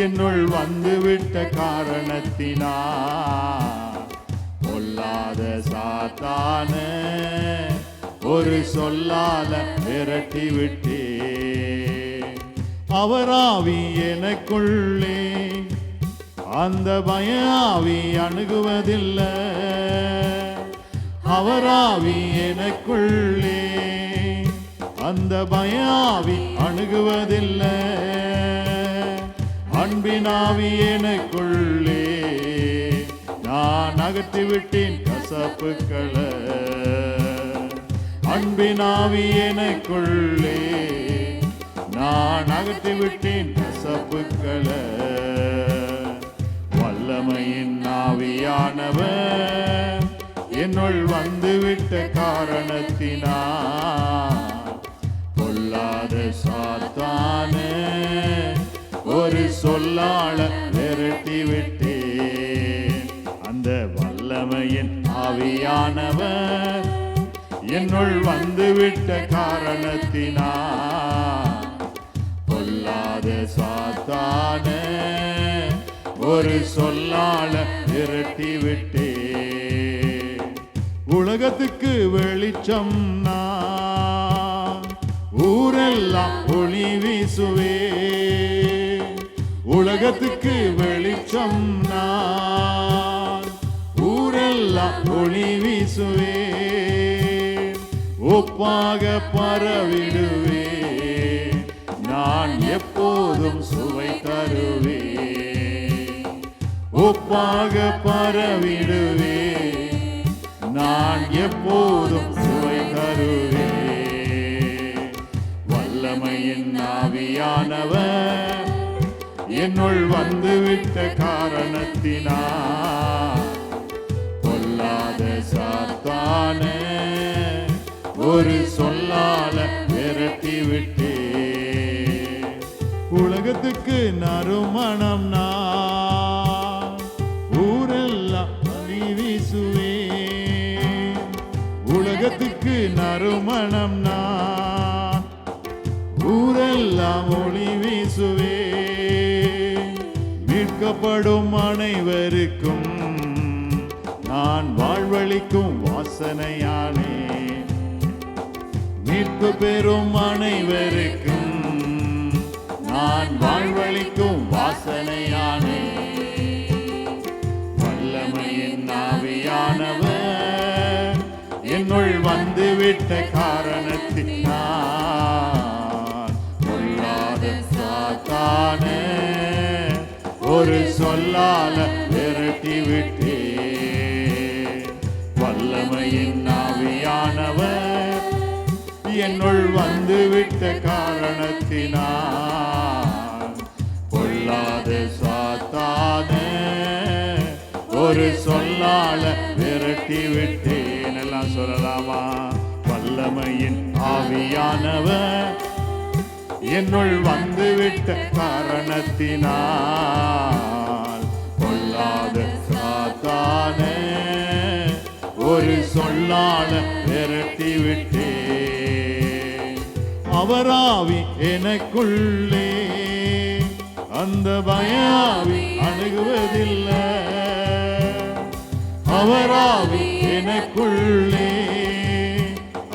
என்னுள் வந்துவிட்ட காரணத்தினால் பொல்லாத சாத்தான ஒரு சொல்லால விரட்டி விட்டே. அவராவி எனக்குள்ளே அந்த பயாவி அணுகுவதில்லை. அவராவி எனக்குள்ளே அந்த பயாவி அணுகுவதில்லை. அன்பினாவி எனக்குள்ளே நான் அகற்றிவிட்டேன் கசப்புக்களை. அன்பினாவி எனக்குள்ளே நான் அகற்றிவிட்டேன் கசப்புக்களை. வல்லமையின் ஆவியானவர் என்னுள் வந்துவிட்ட காரணத்தினால் பொல்லாத சாத்தான ஒரு சொல்லால விரட்டி விட்டேன். அந்த வல்லமையின் ஆவியானவர் என்னுள் வந்துவிட்ட காரணத்தினால் பொல்லாத சாத்தான ஒரு சொல்லால விரட்டி விட்டே. உலகத்துக்கு வெளிச்சம் நான் ஊரெல்லாம் ஒளி வீசுவே. உலகத்துக்கு வெளிச்சம் நான் ஊரெல்லாம் ஒளி வீசுவே. ஒப்பாக பரவிடுவே நான் எப்போதும் சுவை தருவே. ஒப்பாக பரவிடுவே நான் எப்போதும் சுவை தருவே. வல்லமையின் ஆவியானவர் என்னுள் வந்துவிட்ட காரணத்தினால் பொல்லாத சாத்தான ஒரு சொல்லால விரட்டி விட்டே. உலகத்துக்கு நறுமணம் நான் ஊரெல்லாம் ஒளி வீசுவே. உலகத்துக்கு நறுமணம் நான் ஊரெல்லாம் ஒளி வீசுவே. மீட்கப்படும் அனைவருக்கும் நான் வாழ்வளிக்கும் வாசனையானே. மீட்பு பெறும் அனைவருக்கும் நான் வாழ்வளிக்கும் வாசனையானே. வல்லமையின் ஆவியானவர் என்னுள் வந்துவிட்ட காரணத்தினால் பொல்லாத சாத்தான ஒரு சொல்லால விரட்டி விட்டே. வல்லமையின் ஆவியானவர் என்னுள் வந்துவிட்ட காரணத்தினால் பொல்லாத சாத்தான ஒரு சொல்லால விரட்டி விட்டேன். எல்லாம் சொல்லலாமா? வல்லமையின் ஆவியானவர் என்னுள் வந்துவிட்ட காரணத்தினால் பொல்லாத சாத்தான ஒரு சொல்லால விரட்டி விட்டே. அவராவி எனக்குள்ளே அந்த பயாவி அணுகுவதில்லை. அவராவி எனக்குள்ளே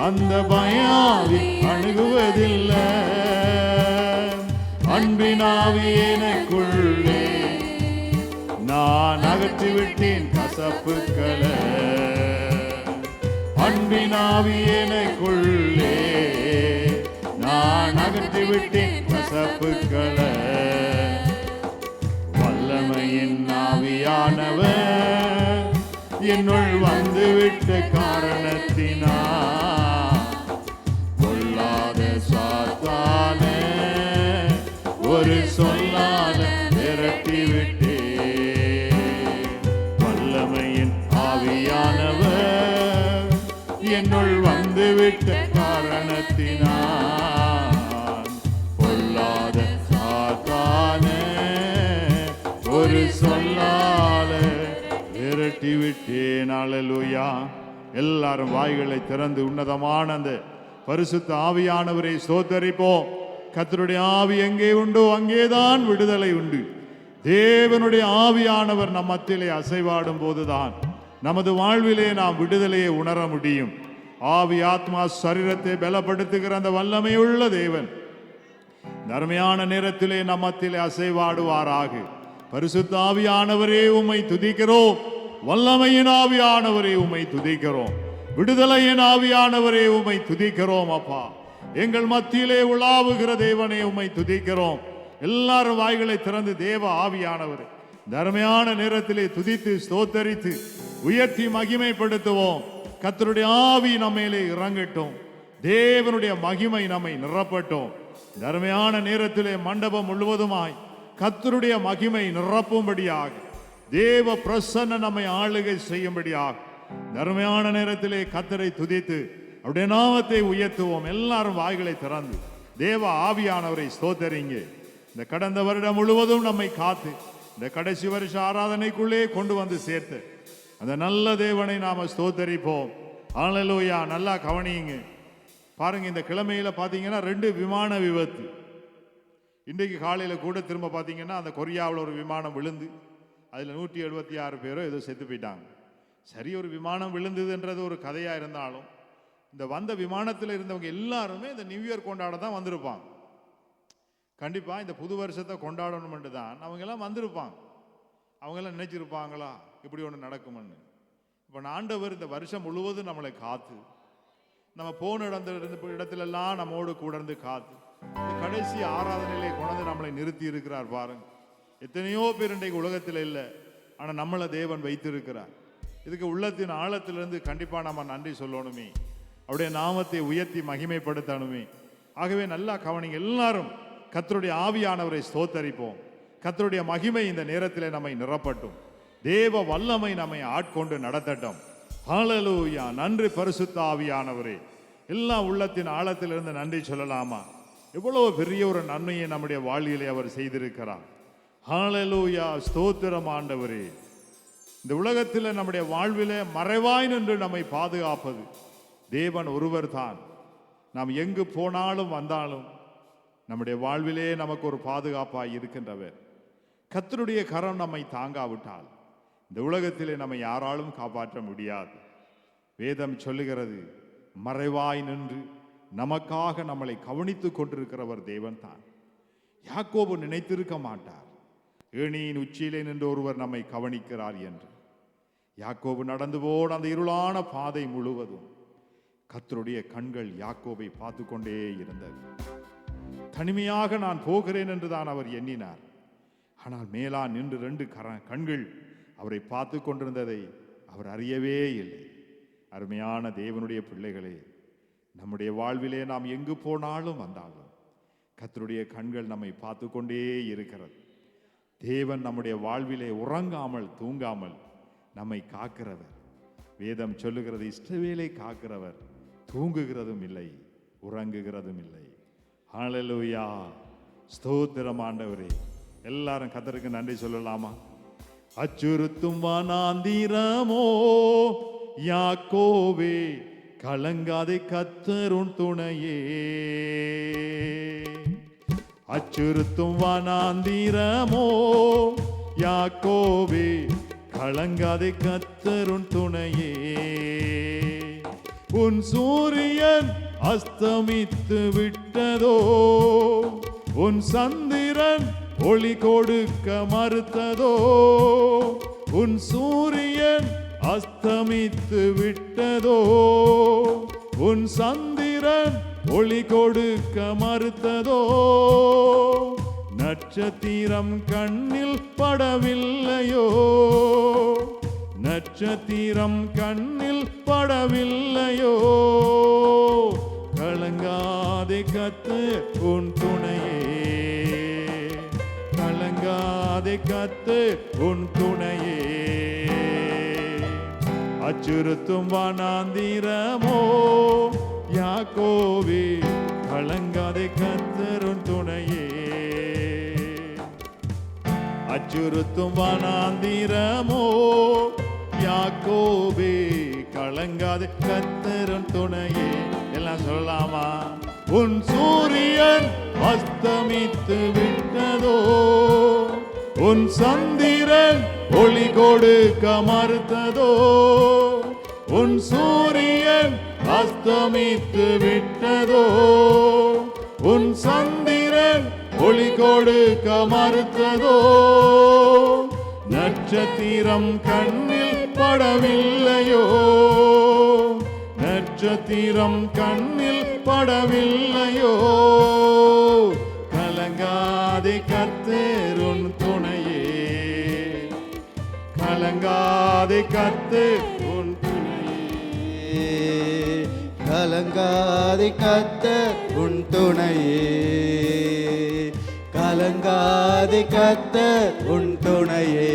அந்த பயாவி அணுகுவதில்லை. அன்பினாவி எனக்குள்ளே நான் அகற்றிவிட்டேன் கசப்புக்களை. அன்பினாவி எனக்குள்ளே நான் அகற்றிவிட்டேன் கசப்புக்களை. வல்லமையின் ஆவியானவர் என்னுள் வந்துவிட்ட காரணத்தினால் பொல்லாத சாத்தான ஒரு சொல்லால விரட்டி விட்டே. வல்லமையின் ஆவியானவர் என்னுள் வந்துவிட்ட காரணத்தினால் பொல்லாத சாத்தான ஒரு சொல்லால விரட்டி விட்டேன். அல்லேலூயா. எல்லாரும் வாய்களை திறந்து உன்னதமான அந்த பரிசுத்த ஆவியானவரை ஸ்தோத்தரிப்போம். கர்த்தருடைய ஆவி எங்கே உண்டோ அங்கேதான் விடுதலை உண்டு. தேவனுடைய ஆவியானவர் நம் மத்தியிலே அசைவாடும் போதுதான் நமது வாழ்விலே நாம் விடுதலையை உணர முடியும். ஆவி ஆத்மா சரீரத்தை பலப்படுத்துகிற அந்த வல்லமையுள்ள தேவன் அருமையான நேரத்திலே நம் மத்தியிலே அசைவாடுவாராக. பரிசுத்த ஆவியானவரே உம்மை துதிக்கிறோம். வல்லமையின் ஆவியானவரே உம்மை துதிக்கிறோம். விடுதலையின் ஆவியானவரே உம்மை துதிக்கிறோம். அப்பா, எங்கள் மத்தியிலே உலாவுகிற தேவனே உம்மை துதிக்கிறோம். எல்லாரும் வாய்களை திறந்து தேவ ஆவியானவர் தர்மையான நேரத்திலே துதித்து ஸ்தோத்தரித்து உயர்த்தி மகிமைப்படுத்துவோம். கர்த்தருடைய ஆவி நம்மேலே இறங்கட்டும். தேவனுடைய மகிமை நம்மை நிரப்பட்டும். தர்மையான நேரத்திலே மண்டபம் முழுவதுமாய் கர்த்தருடைய மகிமை நிரப்பும்படியாக தேவ பிரசன்ன நம்மை ஆளுகை செய்யும்படியாக தர்மையான நேரத்திலே கர்த்தரை துதித்து அவருடைய நாமத்தை உயர்த்துவோம். எல்லாரும் வாய்களை திறந்து தேவ ஆவியானவரை ஸ்தோத்தரிங்க. இந்த கடந்த வருடம் முழுவதும் நம்மை காத்து இந்த கடைசி வருஷ ஆராதனைக்குள்ளே கொண்டு வந்து சேர்த்து அந்த நல்ல தேவனை நாம ஸ்தோத்தரிப்போம். ஹல்லேலூயா. நல்லா கவனியுங்க. பாருங்க, இந்த கிழமையில பாத்தீங்கன்னா 2 விமான விபத்து. இன்றைக்கு காலையில கூட திரும்ப பாத்தீங்கன்னா அந்த கொரியாவில் ஒரு விமானம் விழுந்து அதுல 176 பேரோ ஏதோ செத்து போயிட்டாங்க. சரி, ஒரு விமானம் விழுந்ததுன்றது ஒரு கதையா இருந்தாலும் இந்த வந்த விமானத்தில் இருந்தவங்க எல்லாருமே இந்த நியூ இயர் கொண்டாட தான் வந்திருப்பாங்க. கண்டிப்பா இந்த புது வருஷத்தை கொண்டாடணும்னு தான் அவங்க எல்லாம் வந்திருப்பாங்க. அவங்க எல்லாம் நினைச்சிருப்பாங்களா இப்படி ஒன்று நடக்கும்னு? இப்போ ஆண்டவர் இந்த வருஷம் முழுவதும் நம்மளை காத்து நம்ம போன இடத்துல எல்லாம் நம்மோடு கூட இருந்து காத்து இந்த கடைசி ஆராதனையிலே கொண்டு நம்மளை நிறுத்தி இருக்கிறார். பாருங்க, எத்தனையோ பேர் இன்றைக்கு உலகத்தில் இல்லை, ஆனால் நம்மளை தேவன் வைத்திருக்கிறார். இதுக்கு உள்ளத்தின் ஆழத்திலிருந்து கண்டிப்பா நம்ம நன்றி சொல்லணுமே, அவருடைய நாமத்தை உயர்த்தி மகிமைப்படுத்தணுமே. ஆகவே நல்லா கவனிங்க. எல்லாரும் கர்த்தருடைய ஆவியானவரை ஸ்தோத்தரிப்போம். கர்த்தருடைய மகிமை இந்த நேரத்திலே நம்மை நிரப்பட்டும். தேவ வல்லமை நம்மை ஆட்கொண்டு நடத்தட்டும். ஹல்லேலூயா. நன்றி பரிசுத்த ஆவியானவரே. எல்லா உள்ளத்தின் ஆழத்திலிருந்து நன்றி சொல்லலாமா? எவ்வளவு பெரிய ஒரு நன்மையை நம்முடைய வாழ்விலே அவர் செய்திருக்கிறார். ஹல்லேலூயா. ஸ்தோத்திரம் ஆண்டவரே. இந்த உலகத்தில் நம்முடைய வாழ்விலே மறைவாய் நின்று நம்மை பாதுகாப்பது தேவன் ஒருவர் தான். நாம் எங்கு போனாலும் வந்தாலும் நம்முடைய வாழ்விலே நமக்கு ஒரு பாதுகாப்பாய் இருக்கின்றவர். கர்த்தருடைய கரம் நம்மை தாங்காவிட்டால் இந்த உலகத்திலே நம்மை யாராலும் காப்பாற்ற முடியாது. வேதம் சொல்லுகிறது, மறைவாய் நின்று நமக்காக நம்மளை கவனித்துக் கொண்டிருக்கிறவர் தேவன் தான். யாக்கோபு நினைத்திருக்க மாட்டார் ஏணியின் உச்சியிலே நின்று ஒருவர் நம்மை கவனிக்கிறார் என்று. யாக்கோபு நடந்து போன அந்த இருளான பாதை முழுவதும் கர்த்தருடைய கண்கள் யாக்கோபை பார்த்து கொண்டே இருந்தது. தனிமையாக நான் போகிறேன் என்று தான் அவர் எண்ணினார். ஆனால் மேலா நின்று 2 கண்கள் அவரை பார்த்து கொண்டிருந்ததை அவர் அறியவே இல்லை. அருமையான தேவனுடைய பிள்ளைகளே, நம்முடைய வாழ்விலே நாம் எங்கு போனாலும் வந்தாலும் கர்த்தருடைய கண்கள் நம்மை பார்த்து கொண்டே இருக்கிறது. தேவன் நம்முடைய வாழ்விலே உறங்காமல் தூங்காமல் நம்மை காக்கிறவர். வேதம் சொல்லுகிறது, இஷ்டவேளை காக்கிறவர் தூங்குகிறதும் இல்லை உறங்குகிறதும் இல்லை. ஹல்லேலூயா. ஸ்தோத்திரம் ஆண்டவரே. எல்லாரும் கர்த்தருக்கு நன்றி சொல்லலாமா? அச்சுறுத்தும் வனாந்திரமோ யாக்கோவே, கலங்காதே கர்த்தருன் துணையே. அச்சுறுத்தும் வனாந்திரமோ யாக்கோவே, கலங்காதே கர்த்தருன் துணையே. உன் சூரியன் அஸ்தமித்து விட்டதோ, உன் சந்திரன் ஒளி கொடுக்க மறுத்ததோ. உன் சூரியன் அஸ்தமித்து விட்டதோ, உன் சந்திரன் ஒளி கொடுக்க மறுத்ததோ. நட்சத்திரம் கண்ணில் படவில்லையோ, நட்சத்திரம் கண்ணில் படவில்லையோ. கலங்காதே கர்த்தர் உன் துணையே, கலங்காதே கர்த்தர் உன் துணையே. அச்சுறுத்தும் வனாந்திரமோ யாக்கோவே, கலங்காதே கர்த்தர் உன் துணையே. அச்சுறுத்தும் வனாந்திரமோ யாக்கோவே, கலங்காதே கர்த்தர் உன் துணையே. எல்லாம் சொல்லலாமா? உன் சூரியன் அஸ்தமித்து விட்டதோ, உன் சந்திரன் ஒளி கொடுக்க மறுத்ததோ, உன் சூரியன் அஸ்தமித்து விட்டதோ, உன் சந்திரன் ஒளி கொடுக்க மறுத்ததோ, நட்சத்திரம் கண்ணில் படவில்லையோ, நட்சத்திரம் கண்ணில் படவில்லையோ, கலங்காதே கர்த்தர் உன் துணையே, கலங்காதே கர்த்தர் உன் துணையே, கலங்காதே கர்த்தர் உன் துணையே, கலங்காதே கர்த்தர் உன் துணையே.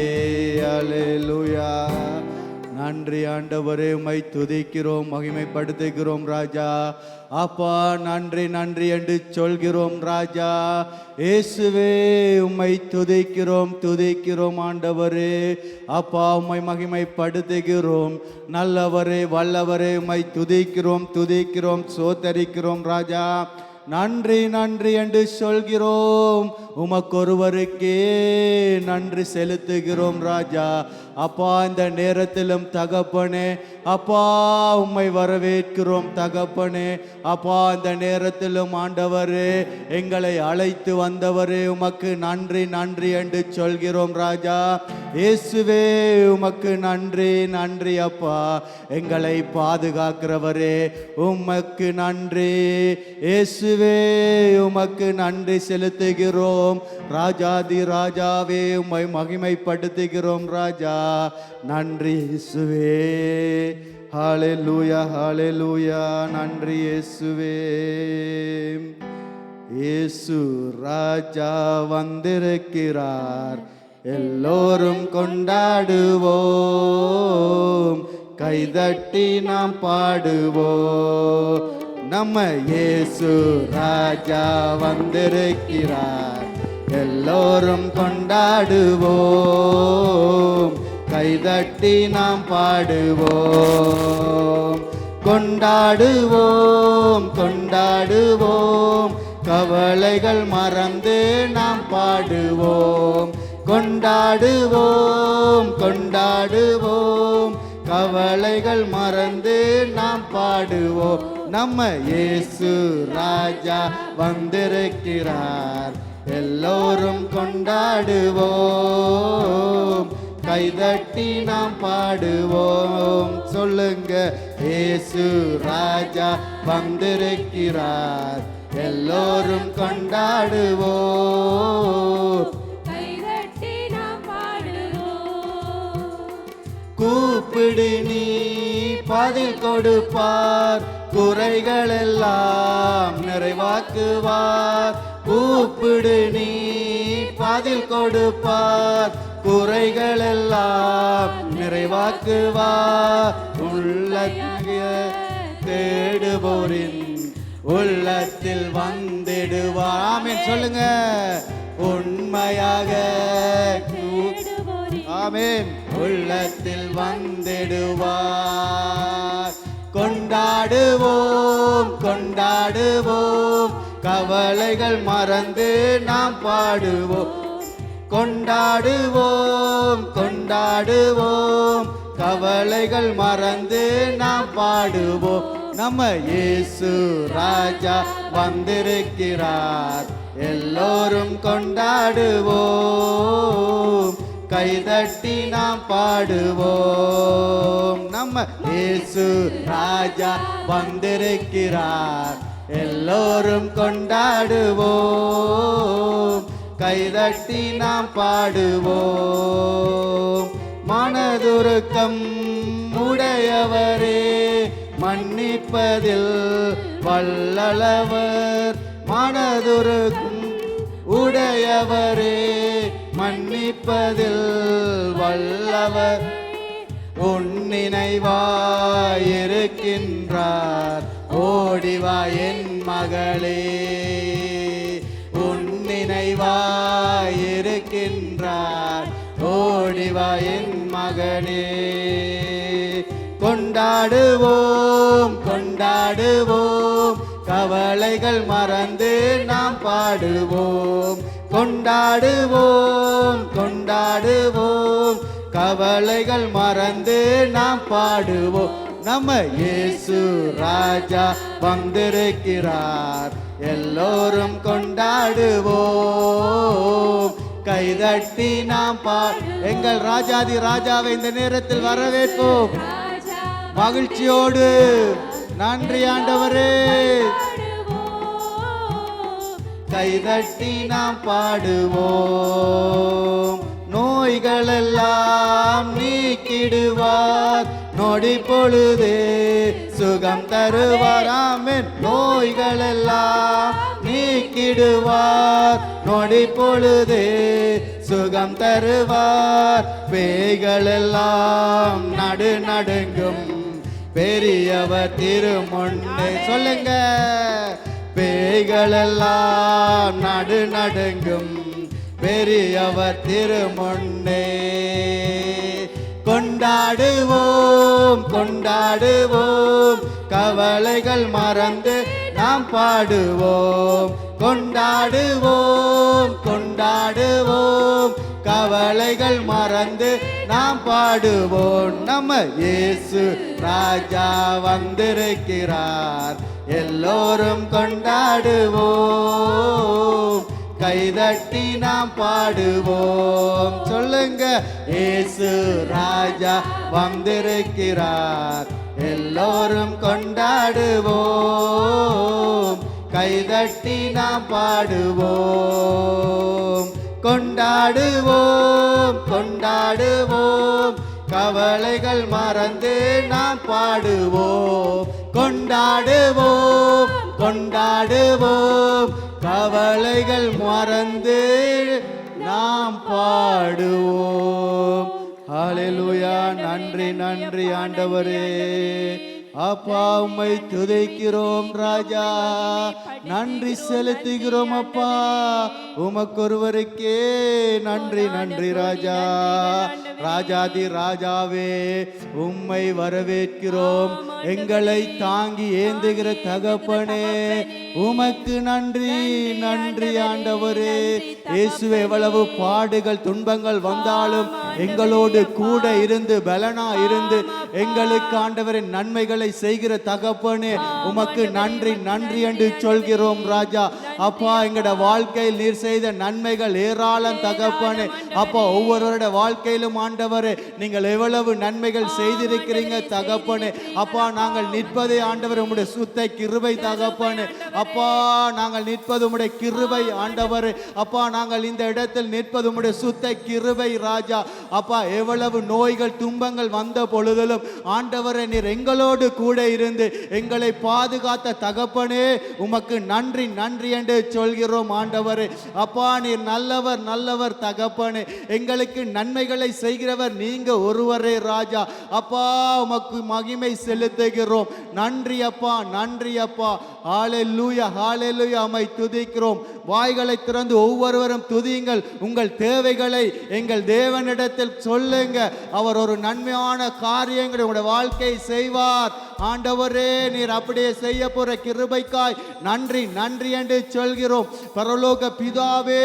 அல்லேலூயா. நன்றி ஆண்டவரே, உம்மை துதிக்கிறோம், மகிமைப்படுத்துகிறோம் ராஜா. அப்பா நன்றி நன்றி என்று சொல்கிறோம் ராஜா. இயேசுவே உம்மை துதிக்கிறோம் துதிக்கிறோம் ஆண்டவரே. அப்பா உம்மை மகிமைப்படுத்துகிறோம். நல்லவரே வல்லவரே, உம்மை துதிக்கிறோம் துதிக்கிறோம் சோத்தரிக்கிறோம் ராஜா. நன்றி நன்றி என்று சொல்கிறோம். உமக்கொருவருக்கே நன்றி செலுத்துகிறோம் ராஜா. அப்பா இந்த நேரத்திலும் தகப்பனே, அப்பா உம்மை வரவேற்கிறோம் தகப்பனே. அப்பா இந்த நேரத்திலும் ஆண்டவரே, எங்களை அழைத்து வந்தவரே, உமக்கு நன்றி நன்றி என்று சொல்கிறோம் ராஜா. இயேசுவே உமக்கு நன்றி நன்றி அப்பா. எங்களை பாதுகாக்கிறவரே உமக்கு நன்றி. இயேசுவே உமக்கு நன்றி செலுத்துகிறோம். ராஜாதி ராஜாவே உம்மை மகிமைப்படுத்துகிறோம் ராஜா. நன்றி இயேசுவே. ஹல்லேலூயா ஹல்லேலூயா. நன்றி இயேசுவே. இயேசு ராஜா வந்திருக்கிறார், எல்லோரும் கொண்டாடுவோம், கைதட்டி நாம் பாடுவோம். நம்ம இயேசு ராஜா வந்திருக்கிறார், எல்லோரும் கொண்டாடுவோம், கைதட்டி நாம் பாடுவோம். கொண்டாடுவோம் கொண்டாடுவோம், கவலைகள் மறந்து நாம் பாடுவோம். கொண்டாடுவோம் கொண்டாடுவோம், கவலைகள் மறந்து நாம் பாடுவோம். நம்ம இயேசு ராஜா வந்திருக்கிறார், எல்லோரும் கொண்டாடுவோம், கைதட்டி நாம் பாடுவோம். சொல்லுங்க, இயேசு ராஜா வந்திருக்கிறார், எல்லோரும் கொண்டாடுவோம், கைதட்டி நாம் பாடுவோம். கூப்பிடு நீ பதில் கொடுப்பார், குறைகள் எல்லாம் நிறைவாக்குவார். கூப்பிடு நீ பதில் கொடுப்பார், குறைகள் எல்லாம் நிறைவாக்குவார். உள்ளத்திய தேடுவோரின் உள்ளத்தில் வந்திடுவார். ஆமென் சொல்லுங்க. உண்மையாக ஆமென் உள்ளத்தில் வந்திடுவார். கொண்டாடுவோம் கொண்டாடுவோம், கவலைகள் மறந்து நாம் பாடுவோம். கொண்டாடுவோம் கொண்டாடுவோம், கவலைகள் மறந்து நாம் பாடுவோம். நம்ம இயேசு ராஜா வந்திருக்கிறார், எல்லோரும் கொண்டாடுவோம், கைதட்டி நாம் பாடுவோம். நம்ம இயேசு ராஜா வந்திருக்கிறார், எல்லோரும் கொண்டாடுவோம், கைதட்டி நாம் பாடுவோம். மனதுருக்கம் உடையவரே, மன்னிப்பதில் வல்லவர். மனதுருக்கம் உடையவரே, மன்னிப்பதில் வல்லவர். உன்னினைவாயிருக்கின்றார், ஓடிவா என் மகளே. உன்னினைவாயிருக்கின்றார், ஓடிவா என் மகனே. கொண்டாடுவோம் கொண்டாடுவோம், கவலைகள் மறந்து நாம் பாடுவோம், கொண்டாடுவோம், கொண்டாடுவோம். கவலைகள் மறந்து நாம் பாடுவோம். நம்ம இயேசு ராஜா வந்திருக்கிறார், எல்லோரும் கொண்டாடுவோம். கைதட்டி நாம் எங்கள் ராஜாதி ராஜாவை இந்த நேரத்தில் வரவேற்போம் மகிழ்ச்சியோடு. நன்றி ஆண்டவரே. கைதட்டி நாம் பாடுவோம். நோய்களெல்லாம் நீக்கிடுவார், நொடி பொழுதே சுகம் தருவார். ஆமென். நோய்களெல்லாம் நீக்கிடுவார், நொடி பொழுதே சுகம் தருவார். பேய்களெல்லாம் நடுநடுங்கும், பெரியவர் திருமுன்னே. சொல்லுங்க. பேய்களெல்லாம் நடுநடுங்கும், பெரியவர் திருமுன்னே. கொண்டாடுவோம், கொண்டாடுவோம். கவலைகள் மறந்து நாம் பாடுவோம், கொண்டாடுவோம், கொண்டாடுவோம். கவலைகள் மறந்து நாம் பாடுவோம். நம்ம இயேசு ராஜா வந்திருக்கிறார், எல்லோரும் கொண்டாடுவோம். கைதட்டி நாம் பாடுவோம். சொல்லுங்க. இயேசு ராஜா வந்திருக்கிறார், எல்லோரும் கொண்டாடுவோம். கைதட்டி நாம் பாடுவோம், கொண்டாடுவோம், கொண்டாடுவோம். கவலைகள் மறந்து நாம் பாடுவோம், கொண்டாடுவோம், கொண்டாடுவோம். கவலைகள் மறந்து நாம் பாடுவோம். ஹல்லேலூயா. நன்றி, நன்றி ஆண்டவரே. அப்பா உம்மை துதிக்கிறோம் ராஜா, நன்றி செலுத்துகிறோம் அப்பா. உமக்கொருவருக்கே நன்றி, நன்றி ராஜா. ராஜாதி ராஜாவே உம்மை வரவேற்கிறோம். எங்களை தாங்கி ஏந்துகிற தகப்பனே உமக்கு நன்றி, நன்றி ஆண்டவரே. இயேசுவே, எவ்வளவு பாடுகள் துன்பங்கள் வந்தாலும் எங்களோடு கூட இருந்து பலனா இருந்து எங்களுக்கு ஆண்டவரின் நன்மைகளை செய்கிற தகப்பனே உமக்கு நன்றி, நன்றி என்று சொல்கிறோம் ராஜா. அப்பா, எங்களோட வாழ்க்கையில் நீர் செய்த நன்மைகள் ஏராளம் தகப்பனே. அப்பா, ஒவ்வொருவருடைய வாழ்க்கையிலும் ஆண்டவரே நீங்கள் எவ்வளவு நன்மைகள் செய்திருக்கிறீங்க தகப்பனே. அப்பா, நாங்கள் நிற்பதே ஆண்டவர் உம்முடைய சுத்த கிருபை தகப்பனே. அப்பா, நாங்கள் நிற்பது உம்முடைய கிருபை ஆண்டவரே. அப்பா, நாங்கள் இந்த இடத்தில் நிற்பது உம்முடைய சுத்த கிருபை ராஜா. அப்பா, எவ்வளவு நோய்கள் துன்பங்கள் வந்த பொழுதிலும் ஆண்டவரே நீர் எங்களோடு கூட இருந்து எங்களை பாதுகாத்த தகப்பனே உமக்கு நன்றி, நன்றி என்று சொல்கிறோம் ஆண்டவரே. அப்பா, நீர் நல்லவர், நல்லவர் தகப்பனே. எங்களுக்கு நன்மைகளை செய்கிறவர் நீங்க ஒருவரே ராஜா. அப்பா, உமக்கு மகிமை செலுத்துகிறோம். நன்றி அப்பா, நன்றி அப்பா. ஹல்லேலூயா, ஹல்லேலூயா. உம்மை துதிக்கிறோம். வாய்களை திறந்து ஒவ்வொருவரும் துதியுங்கள். உங்கள் தேவைகளை எங்கள் தேவனிடத்தில் சொல்லுங்க. அவர் ஒரு நன்மையான காரியங்களை உங்களுடைய வாழ்க்கை செய்வார். ஆண்டவரே, நீர் அப்படியே செய்ய போற கிருபைக்காய் நன்றி, நன்றி என்று சொல்கிறோம். பரலோக பிதாவே,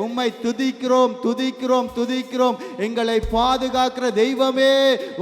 உம்மை துதிக்கிறோம், துதிக்கிறோம், துதிக்கிறோம். எங்களை பாதுகாக்கிற தெய்வமே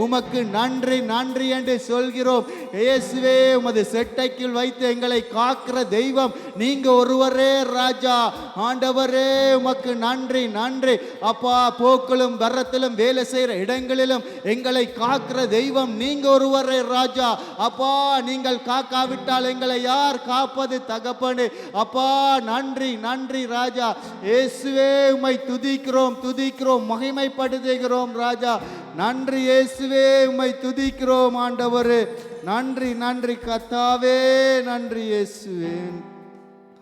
உமக்கு நன்றி, நன்றி என்று சொல்கிறோம். இயேசுவே, உமது செட்டைக்குள் வைத்து எங்களை காக்கிற தெய்வம் நீங்க ஒருவரே ராஜா. ஆண்டவரே, உமக்கு நன்றி, நன்றி அப்பா. போக்கிலும் வரத்திலும் வேலை செய்கிற இடங்களிலும் எங்களை காக்கிற தெய்வம் நீங்க ஒருவரே ராஜா. அப்பா, நீங்கள் காக்காவிட்டால் எங்களை யார் காப்பது தகப்பனே. அப்பா, நன்றி, நன்றி ராஜா. இயேசுவே, உம்மை துதிக்கிறோம், துதிக்கிறோம், மகிமைப்படுத்துகிறோம் ராஜா. நன்றி இயேசுவே, உம்மை துதிக்கிறோம் ஆண்டவரே. நன்றி, நன்றி கர்த்தாவே, நன்றி இயேசுவே.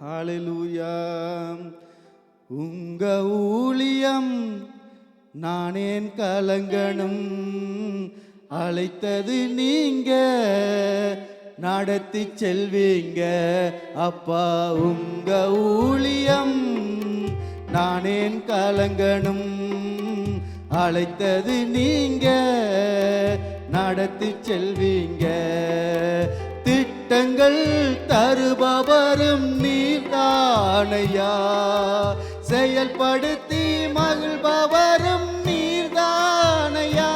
ஹல்லேலூயா. உங்க ஊழியம் நானேன் கலங்கணும், அழைத்தது நீங்க, நடத்தி செல்வீங்க அப்பா. உங்க ஊழியம் நானேன் கலங்கணும், அழைத்தது நீங்க, நடத்தி செல்வீங்க. திட்ட திட்டங்கள் தருபவரும் நீர்தானையா, செயல்படுத்தி மகிழ்பவரும் நீர்தானையா.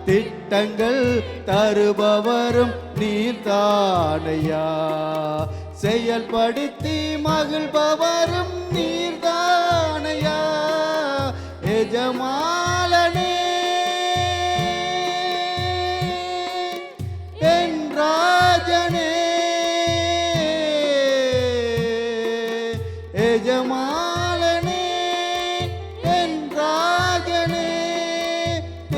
திட்டங்கள் தருபவரும் நீர்தானையா, செயல்படுத்தி மகிழ்பவரும் நீர்தானையா. எஜமாலனே என் ராஜனே, எஜமாலனே என் ராஜனே.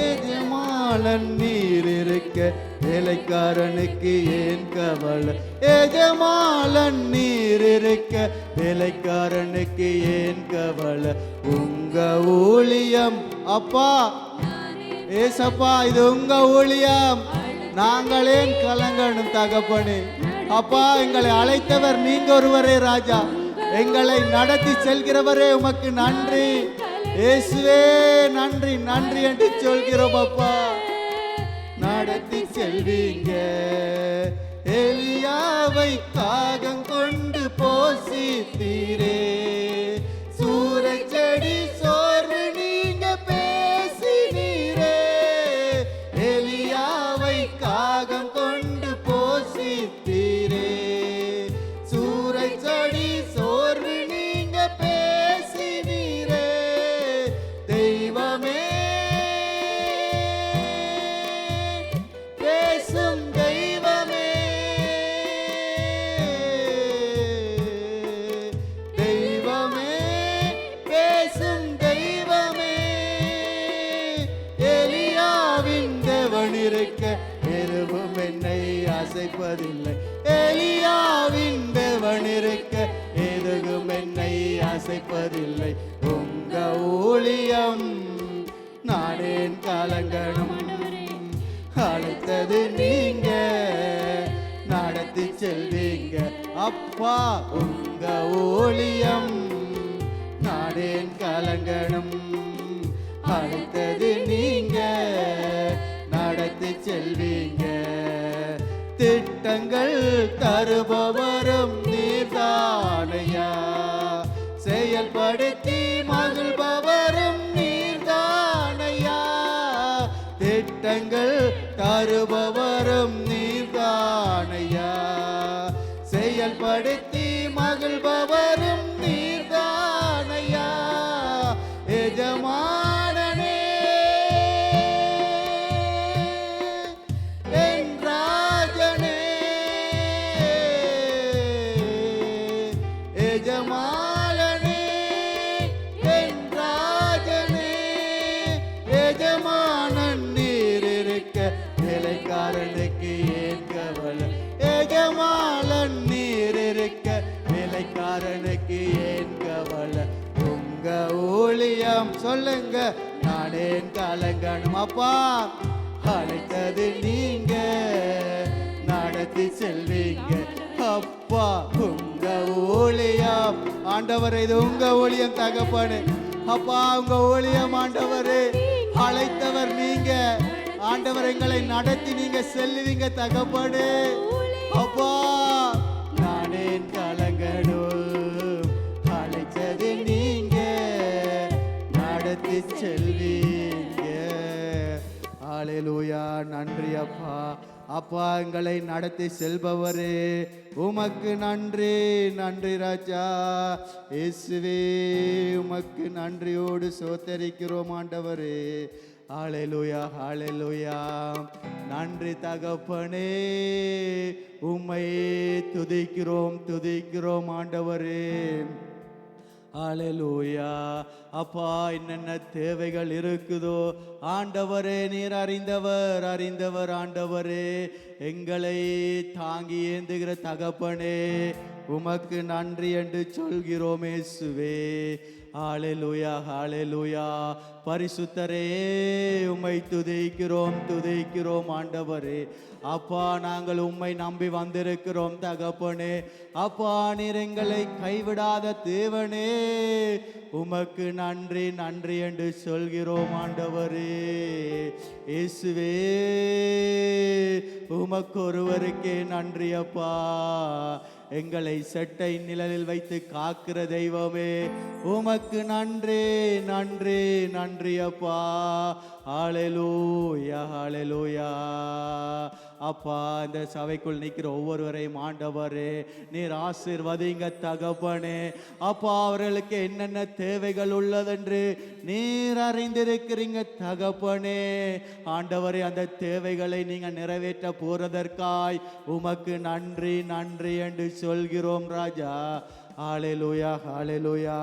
எஜமாலன் நீர் இருக்க வேலைக்காரனுக்கு ஏன் கவலை, எஜமாலன் நீர் இருக்க வேலைக்காரனுக்கு ஏன் கவலை. உங்க ஊழியம் அப்பா ஏசப்பா, இது உங்க ஊழியம், நாங்கள் ஏன் கலங்கணும் தகப்பனே. அப்பா, எங்களை அழைத்தவர் நீங்க ஒருவரே ராஜா, எங்களை நடத்தி செல்கிறவரே உமக்கு நன்றி இயேசுவே, நன்றி நன்றி என்று சொல்கிறோம் அப்பா. நடத்தி செல்வீங்க எலியாவை காகம் கொண்டு போசித்தீரே, சூரச்செடி சோர்வு நீங்க பேசினீரே. எலியாவை காகம் கொண்டு போசித்தீரே, சூரச்செடி சோர்வு நீங்க பேசினீரே. தெய்வமே பேசும் தெய்வமே, தெய்வமே பேசும் தெய்வமே. எலியாவின் தேவன் இருக்க எதுவும் என்னை அசைப்பதில்லை, எலியாவின் தேவன் இருக்க எதுவும் என்னை அசைப்பதில்லை. உங்க ஊழியம் நானேன் கலங்கணும், அழைத்தது நீங்க நடத்தி செல்வீங்க அப்பா. உங்க ஊழியம் நாடேன் கலங்கணும், அழைத்தது நீங்க நடத்தி செல்வீங்க. திட்டங்கள் தருபவரும் நீர்தானையா, செயல்படுத்தி மகிழ்பவரும் நீர்தானையா. திட்டங்கள் தருபவரும் நீர்தானையா, செயல்படுத்தி மகிழ்பவரும் நீர்தானையா. எஜமானனே என் ராஜனே, எஜமானனே என் ராஜனே. எஜமானன் நீர் இருக்க வேலைக்காரனுக்கு ஏன் கவலை, எஜமானன் நீர் இருக்க வேலைக்காரனுக்கு ஏன் கவலை. உங்க ஊழியம் சொல்லுங்க நானேன் கலங்கணும் அப்பா, அழைத்தது நீங்க நடத்தி செல்வீங்க அப்பா. உங்க ஊழியம் ஆண்டவரே, இது உங்க ஊழியம் தகப்பனே அப்பா, உங்க ஊழியம் ஆண்டவரே, அழைத்தவர் நீங்க ஆண்டவர், எங்களை நடத்தி நீங்க செல்லுவீங்க தகப்பனே அப்பா. நானேன் கலங்கணும், அழைத்தது நீங்க நடத்தி செல்வீங்க. ஹல்லேலூயா, நன்றி அப்பா. அப்பா, எங்களை நடத்தி செல்பவரே உமக்கு நன்றி, நன்றி ராஜா இயேசுவே, உமக்கு நன்றியோடு சோத்தரிக்கிறோம் ஆண்டவரே. ஹல்லேலூயா, ஹல்லேலூயா, நன்றி தகப்பனே, உம்மை துதிக்கிறோம் துதிக்கிறோம் ஆண்டவரே. ஹல்லேலூயா. அப்பா, என்னென்ன தேவைகள் இருக்குதோ ஆண்டவரே நீர் அறிந்தவர் அறிந்தவர் ஆண்டவரே. எங்களை தாங்கி ஏந்துகிற தகப்பனே உமக்கு நன்றி என்று சொல்கிறோம் இயேசுவே. ஹalleluya ஹalleluya. பரிசுத்தரே உம்மை துதிக்கிறோம் ஆண்டவரே. அப்பா நாங்கள் உம்மை நம்பி வந்திருக்கிறோம் தகப்பனே. அப்பா நீர் எங்களை கைவிடாத தேவனே, உமக்கு நன்றி நன்றி என்று சொல்கிறோம் ஆண்டவரே. இயேசுவே உமக்கு ஒருவருக்கே நன்றி அப்பா. எங்களை செட்டை நிழலில் வைத்து காக்கிற தெய்வமே, உமக்கு நன்றி நன்றி நன்றி அப்பா. ஹalleluya ஹalleluya. அப்பா இந்த சபைக்குள் நிற்கிற ஒவ்வொருவரையும் ஆண்டவரே நீர் ஆசீர்வதிங்க தகப்பனே. அப்பா அவர்களுக்கு என்னென்ன தேவைகள் உள்ளதென்று நீர் அறிந்திருக்கிறீங்க தகப்பனே. ஆண்டவரே அந்த தேவைகளை நீங்க நிறைவேற்ற போறதற்காய் உமக்கு நன்றி நன்றி என்று சொல்கிறோம் ராஜா. ஹalleluya ஹalleluya.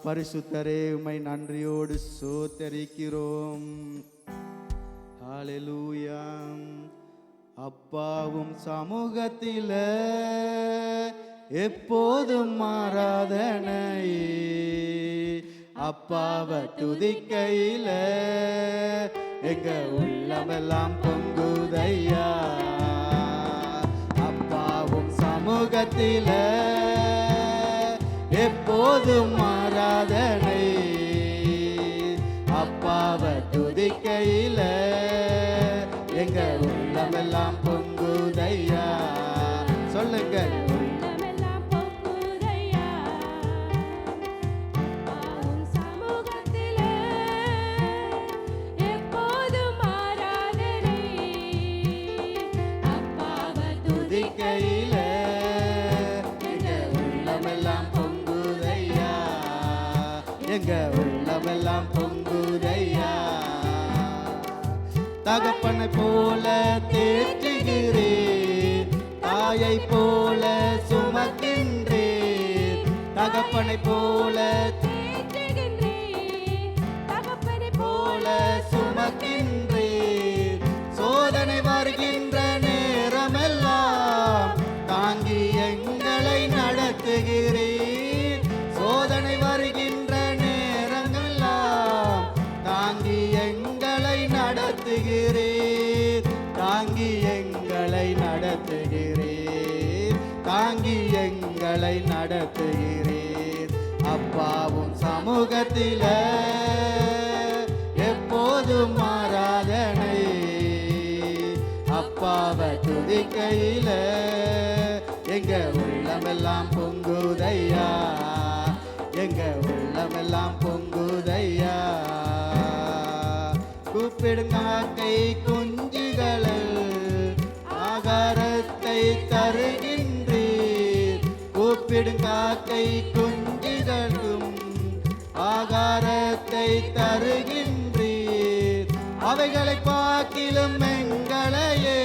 பரிசுத்தரே உம்மை நன்றியோடு ஸ்தோத்திரிக்கிறோம். ஹalleluya. அப்பாவும் சமூகத்தில எப்போதும் ஆராதனை, அப்பாவை துதிக்கையில எங்க உள்ளமெல்லாம் பொங்குதையா. அப்பாவும் சமூகத்தில எப்போதும் ஆராதனை, அப்பாவை துதிக்கையில எங்க உள்ளமெல்லாம் பொங்குதையா. சொல்லுங்க. உள்ளமெல்லாம் பொங்குதையா. அப்பாவும் சமூகத்திலே எப்போதும் ஆராதனை, அப்பாவை துதிக்கையில எங்க உள்ளமெல்லாம் பொங்குதையா. எங்க உள்ளமெல்லாம் பொங்குதையா. தகப்பனை போல தேற்றுகிறேன், தாயை போல சுமக்கின்றேன். தகப்பனை போல தேற்றுகின்றேன், தகப்பனை போல போல சுமக்கின்றேன். சோதனை வருகின்ற நேரமெல்லாம் தாங்கி எங்களை நடத்துகிறேன். சோதனை வருகின்ற நேரமெல்லாம் தாங்கி எங்களை நடத்துகிறேன். தாங்கி எங்களை நடத்துகிறேன். தாங்கி எங்களை நடத்துகிறேன். அப்பாவும் சமூகத்தில எப்போதும் ஆராதனை, அப்பாவை துதிக்கையில எங்க உள்ளமெல்லாம் பொங்குதையா. எங்க உள்ளமெல்லாம் பொங்குதையா. கூப்பிடுங்காக்கை குஞ்சுகளில் ஆகாரத்தை தருகின்றீர். கூப்பிடுங்காக்கை குஞ்சுகளும் ஆகாரத்தை தருகின்றீர். அவைகளை பார்க்கிலும் எங்களையே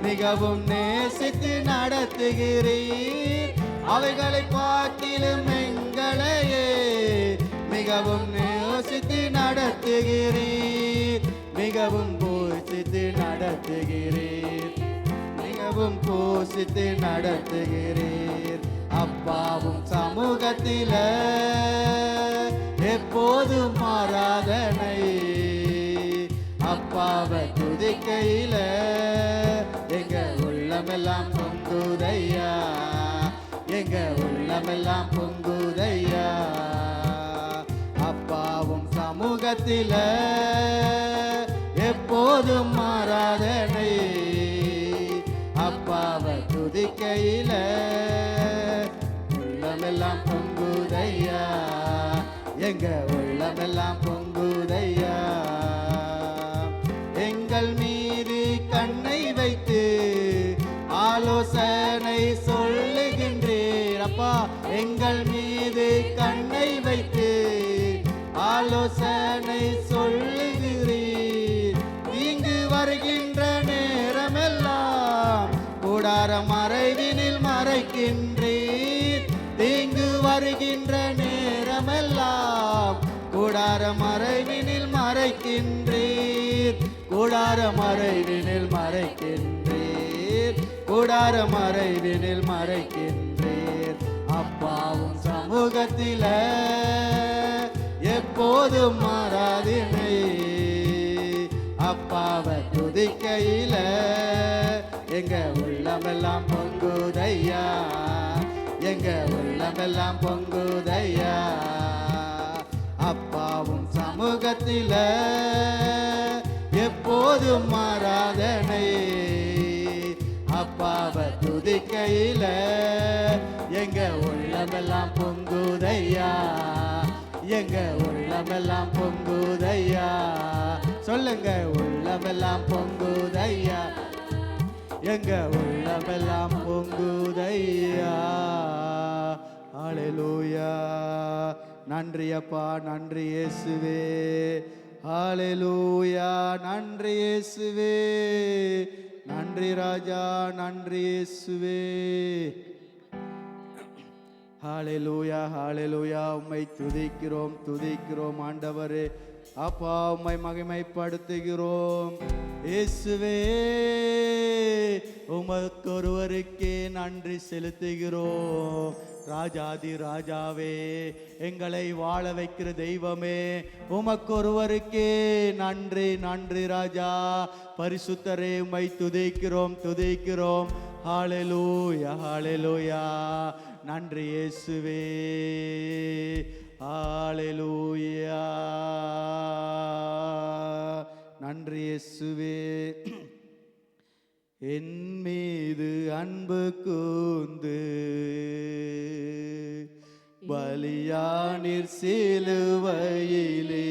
மிகவும் நேசித்து நடத்துகிறீர். அவைகளை பார்க்கிலும் எங்களையே மிகவும் நேசித்து நடத்துகிறீர். மிகவும் போஷித்து நடத்துகிறீர். மிகவும் போஷித்து நடத்துகிறீர். அப்பாவும் சமூகத்தில எப்போதும் ஆராதனை, அப்பாவை துதிக்கையில எங்க உள்ளமெல்லாம் பொங்குதையா. எங்க உள்ளமெல்லாம் பொங்குதையா. அப்பாவும் சமூகத்தில எப்போதும் ஆராதனை, அப்பாவை துதிக்கையில உள்ளமெல்லாம் பொங்குதையா. எங்க உள்ளமெல்லாம் பொங்குதையா. எங்கள் மீது கண்ணை வைத்து ஆலோசனை சொல்லுகின்றீர். அப்பா எங்கள் மீது கண்ணை வைத்து ஆலோசனை சொல்லுகிறீர். இங்கு வருகின்ற நேரமெல்லாம் கூடார மறைவினில் மறைக்கின்றீர். தீங்கு வருகின்ற நேரமெல்லாம் கூடார மறைவினில் மறைக்கின்றீர். கூடார மறைவினில் மறைக்கின்றீர். கூடார மறைவினில் மறைக்கின்றீர். அப்பாவும் சமூகத்தில எப்போதும் மாறாதினை அப்பாவை துதிக்கையில எங்க உள்ளமெல்லாம் பொங்குதையா, எங்க உள்ளமெல்லாம் பொங்குதையா. அப்பாவும் சமூகத்தில எப்போதும் மாறாதனை அப்பாவை துதிக்கையில எங்க உள்ளமெல்லாம் பொங்குதையா, எங்க உள்ளமெல்லாம் பொங்குதையா. சொல்லுங்க, உள்ளமெல்லாம் பொங்குதையா, எங்க உள்ளமெல்லாம் பொங்குதையா. ஹல்லேலூயா. நன்றி அப்பா, நன்றி இயேசுவே. ஹல்லேலூயா. நன்றி இயேசுவே, நன்றி ராஜா, நன்றி இயேசுவே. ஹல்லேலூயா, ஹல்லேலூயா. உம்மை துதிக்கிறோம், துதிக்கிறோம் ஆண்டவரே. அப்பா, உம்மை மகிமைப்படுத்துகிறோம் இயேசுவே. உமக்கு ஒருவருக்கே நன்றி செலுத்துகிறோம். ராஜாதி ராஜாவே, எங்களை வாழ வைக்கிற தெய்வமே, உமக்கு ஒருவருக்கே நன்றி, நன்றி ராஜா. பரிசுத்தரே, உம்மை துதிக்கிறோம், துதிக்கிறோம். ஹல்லேலூயா, ஹல்லேலூயா. நன்றி இயேசுவே. ஹல்லேலூயா. நன்றி இயேசுவே. என் மீது அன்பு கூர்ந்து பலியானீர் சிலுவையிலே,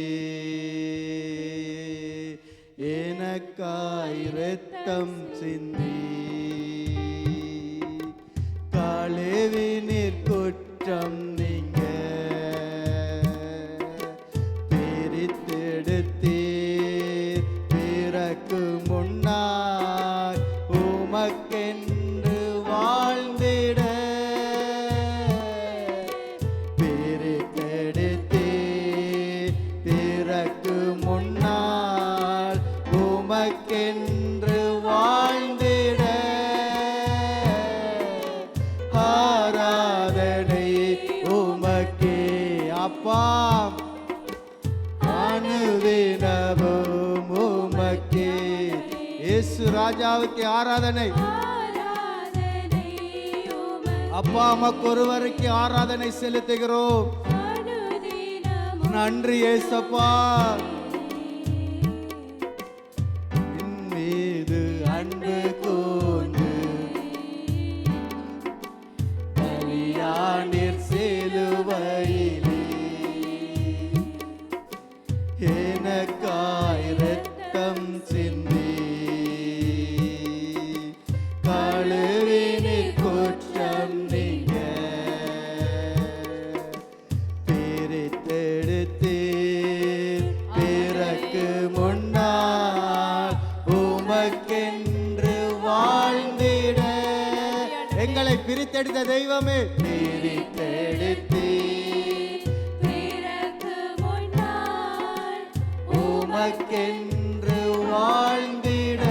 எனக்காய் இரத்தம் சிந்தி கழுவினீர் குற்றம் நீங்க பிரித்தெடுத்தீர் பிறக்கு முன்னாய் உமக்கென்று வாழ்ந்திட பிரித்தெடுத்தீர் பிறக்கு முன்னால் உமக்கென்று வாழ்ந்திட ஆராதனை உமக்கே அப்பா, அனுதினமும் உமக்கே. இயேசு ராஜாவுக்கு ஆராதனை. அப்பா, உமக்கு ஒருவருக்கு ஆராதனை செலுத்துகிறோம். நன்றி ஏசப்பா. என் மீது அன்பு கூர்ந்து பலியானீர் சிலுவையிலே, எனக்காய் இரத்தம் சிந்தி கழுவினீர் குற்றம் நீங்க பிரித்தெடுத்தீர் பிறக்கு முன்னால் உமக்கென்று வாழ்ந்திட. எங்களை பிரித்தெடுத்த தெய்வமே, பிரித்தெடுத்தீர் உமக்கென்று வாழ்ந்திட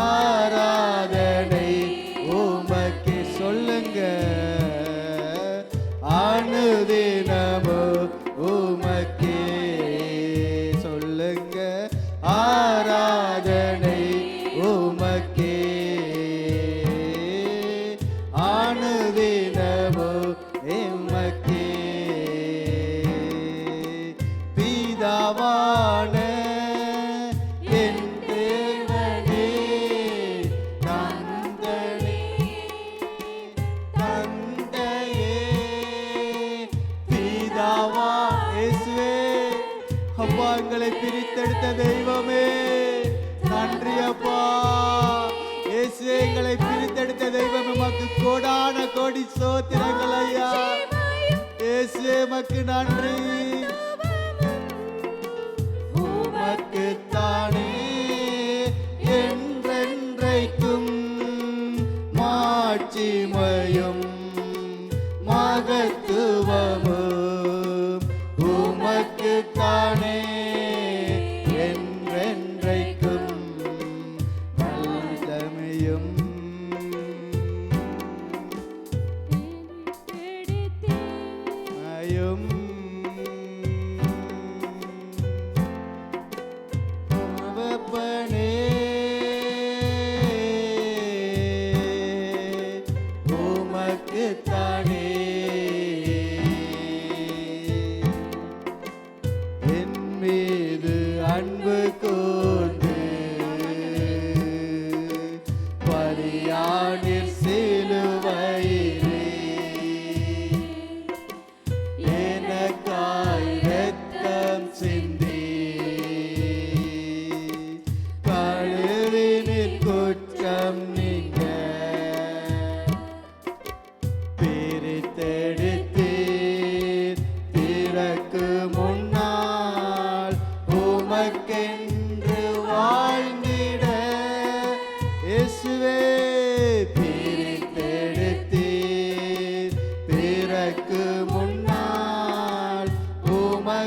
ஆராதனை உமக்கே. சொல்லுங்க, அனுதினமும் உமக்கே. சொல்லுங்க, ஆராதனை உமக்கே. அனுதினமும் உமக்கே. பிதாவான என் தேவனே, தந்தையே, தந்தையே, பிதாவா இயேசுவே. அப்பா, எங்களை பிரித்தெடுத்த தெய்வமே, நன்றி அப்பா. இயேசுவே, எங்களை பிரித்தெடுத்த தெய்வம், உமக்கு கோடான கோடி ஸ்தோத்திரங்கள் ஐயா. இயேசுவே, உமக்கு நன்றி. உமக்குத்தானே என்றென்றைக்கும் மாட்சிமையும் மகத்துவமும் உமக்குத்தானே என்றென்றைக்கும் வல்லமையும்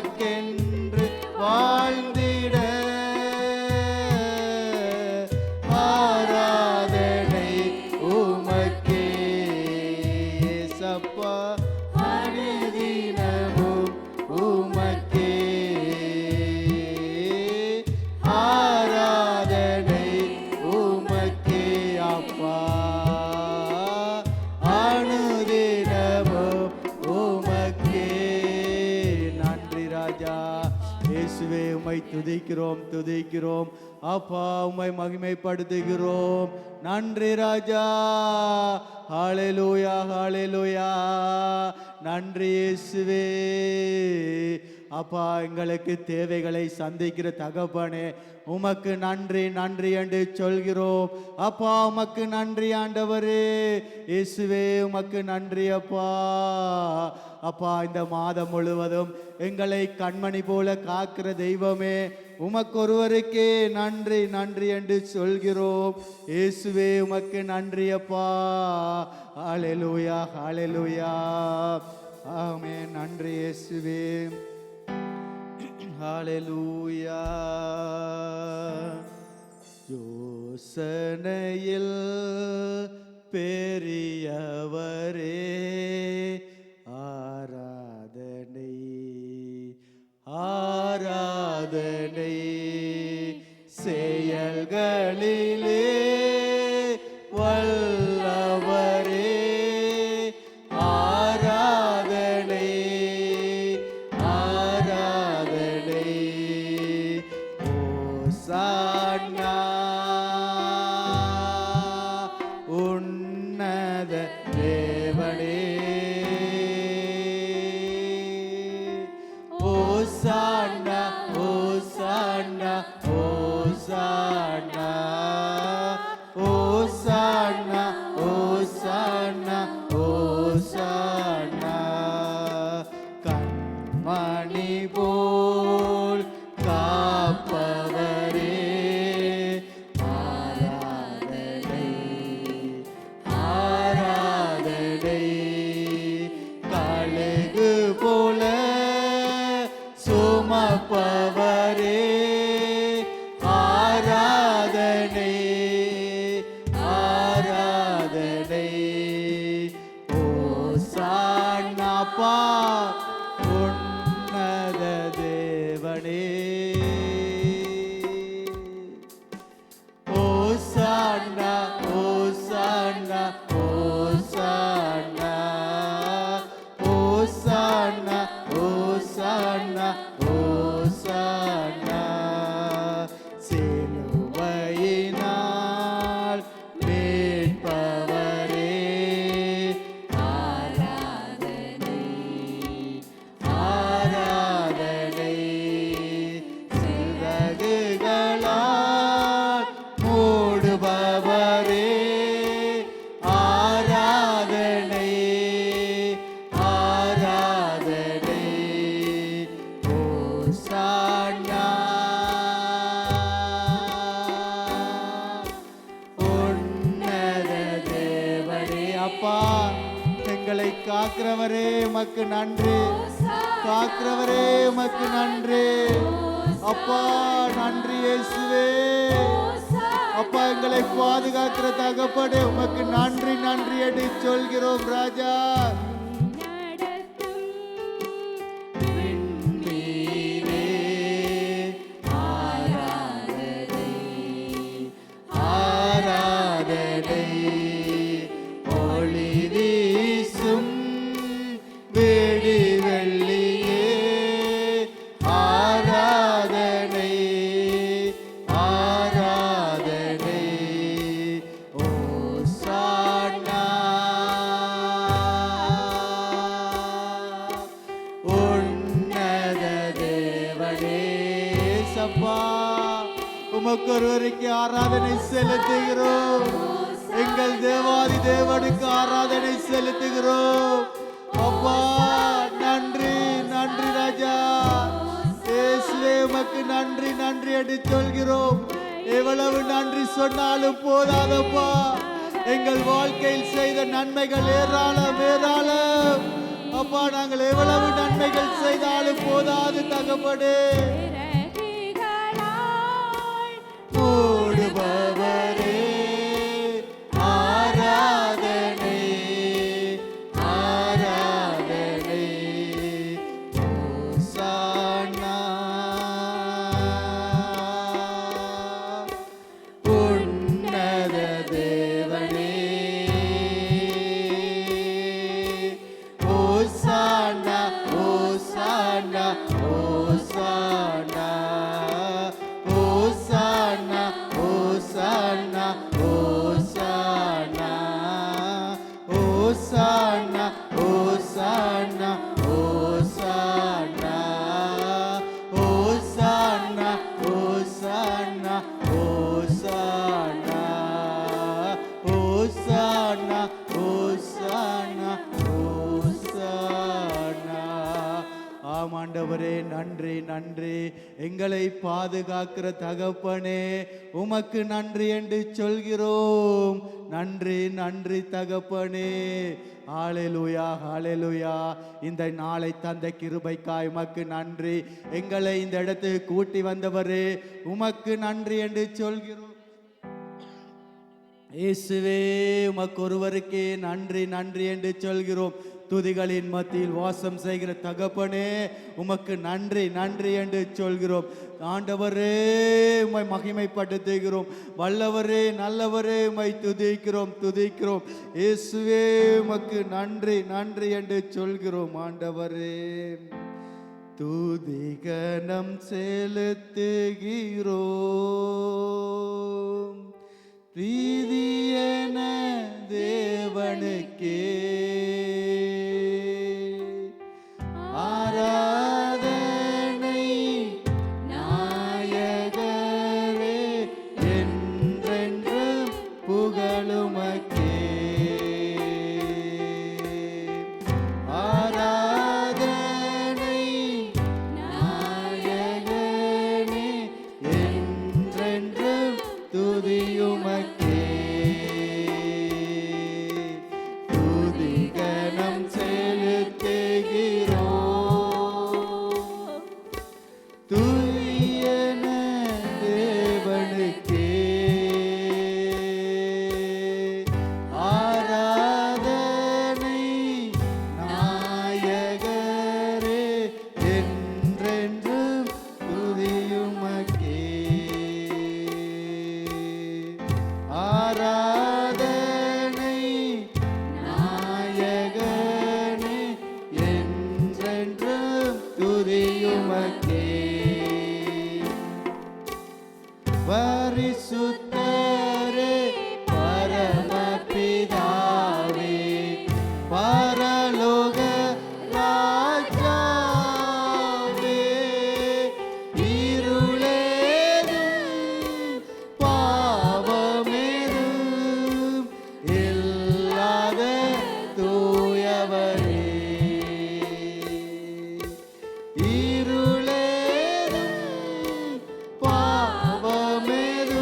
உமக்கென்று வாழ்ந்திட ஆராதனை உமக்கே ஏசப்பா அனுதினமும் உமக்கே ஆராதனை உமக்கே அப்பா அனுதினமும் உமக்கே நன்றி ராஜா இயேசுவே உம்மை துதிக்கிறோம் துதிக்கிறோம் அப்பா உம்மை மகிமைப்படுத்துகிறோம் நன்றி ராஜா ஹalleluya ஹalleluya நன்றி இயேசுவே அப்பா எங்களுக்கு தேவைகளை சந்திக்கிற தகப்பனே உமக்கு நன்றி நன்றி என்று சொல்கிறோம் அப்பா உமக்கு நன்றி ஆண்டவரே இயேசுவே உமக்கு நன்றி அப்பா அப்பா இந்த மாதம் முழுவதும் எங்களை கண்மணி போல காக்கிற தெய்வமே உமக்கு ஒருவருக்கே நன்றி நன்றி என்று சொல்கிறோம் இயேசுவே உமக்கு நன்றி அப்பா ஹalleluya ஹalleluya ஆமென் நன்றி இயேசுவே ஹalleluya யோசனையில் பெரியவரே ஆராதனை ஆராதனை செயல்களிலே வல்லவரே ஆராதனை ஆராதனை ஓசானா உன்னத தேவனே ஓசானா ஓசானா ஓசானா ஓசானா ஓசானா ஓசானா கண்மணி போல் காப்பவரே ஆராதனை ஆராதனை கழுகு போல சுமப்பவரே ஆராதனை ஆராதனை ஓசானாப்பா உன்னத தேவனே ஓசானா ஓசானா ஓசானா ஓசானா ஓசானா ஓசானா சிலுவையினால் மீட்பவரே ஆராதனை ஆராதனை சிறகுகளால் மூடுபவரே ஆராதனை ஆராதனை ஓசானா உன்னத தேவனே அப்பா எங்களை காக்கிறவரே உமக்கு நன்றி காக்கிறவரே உமக்கு நன்றி அப்பா நன்றி இயேசுவே அப்பா எங்களை பாதுகாக்கிற தகப்பனே உமக்கு நன்றி நன்றி என்று சொல்கிறோம் ராஜா நடத்தும் விண்ணீரே ஆராதனை ஆராதனை ஒளி வீசும் வெடி வெள்ளியே ஆராதனை ஆராதனை ஓசானா உன்னத தேவனே சப்பா உமக்கு ஒருவருக்கு ஆராதனை செலுத்துகிறோம் எங்கள் தேவாதி தேவனுக்கு ஆராதனை செலுத்துகிறோம் அப்பா நன்றி நன்றி ராஜா இயேசுவே உமக்கு நன்றி நன்றி என்று சொல்கிறோம் எவ்வளவு நன்றி சொன்னாலும் போதாதப்பா எங்கள் வாழ்க்கையில் செய்த நன்மைகள் ஏராளம் ஏராளம் அப்பா நாங்கள் எவ்வளவு நன்மைகள் செய்தாலும் போதாது தகப்பனே. இறகுகளால் மூடுபவரே ஆராதனை ஆராதனை. ஓசானா உன்னத தேவனே. ஓசானா ஓசானா ஓசானா ஓசானா ஓசானா ஓசானா ஓசானா ஓசானா ஓசானா ஓசானா ஓசானா ஓசானா ஓசானா ஓசானா ஓசானா. ஆமாண்டவரே, நன்றி நன்றி. எங்களை பாதுகாக்கிற தகப்பனே, உமக்கு நன்றி என்று சொல்கிறோம். நன்றி நன்றி தகப்பனே. ஹalleluya ஹalleluya. இந்த நாளை தந்த கிருபைக்காய் உமக்கு நன்றி. எங்களை இந்த இடத்துக்கு கூட்டி வந்தவரே, உமக்கு நன்றி என்று சொல்கிறோம். இயேசுவே, உமக்கு ஒருவருக்கே நன்றி நன்றி என்று சொல்கிறோம். துதிகளின் மத்தியில் வாசம் செய்கிற தகப்பனே, உமக்கு நன்றி நன்றி என்று சொல்கிறோம். ஆண்டவரே, உம்மை மகிமைப்படுத்துகிறோம். வல்லவரே, நல்லவரே, உம்மை துதிக்கிறோம் துதிக்கிறோம். இயேசுவே, உமக்கு நன்றி நன்றி என்று சொல்கிறோம். ஆண்டவரே, துதிகனம் செலுத்துகிறோம். பிரீதியன தேவனுக்கே ஆராதனை நாயகரே என்றென்றும் புகழுமக்கே. ஆராதனை நாயகனே என்றென்றும் துதியுமக்கே. துதிகனம் செலுத்துகிறோம். துதியன தேவனுக்கே ஆராதனை நாயகரே என்றென்றும் துதியுமக்கே. ஆராதனை நாயகனே என்றென்றும் துதியுமக்கே. பரிசுத்தரே பரமபிதாவே பரலோக ராஜாவே, இருளேதும் பாவமேதும் இல்லாத தூயவரே. இருளேதும் பாவமேதும்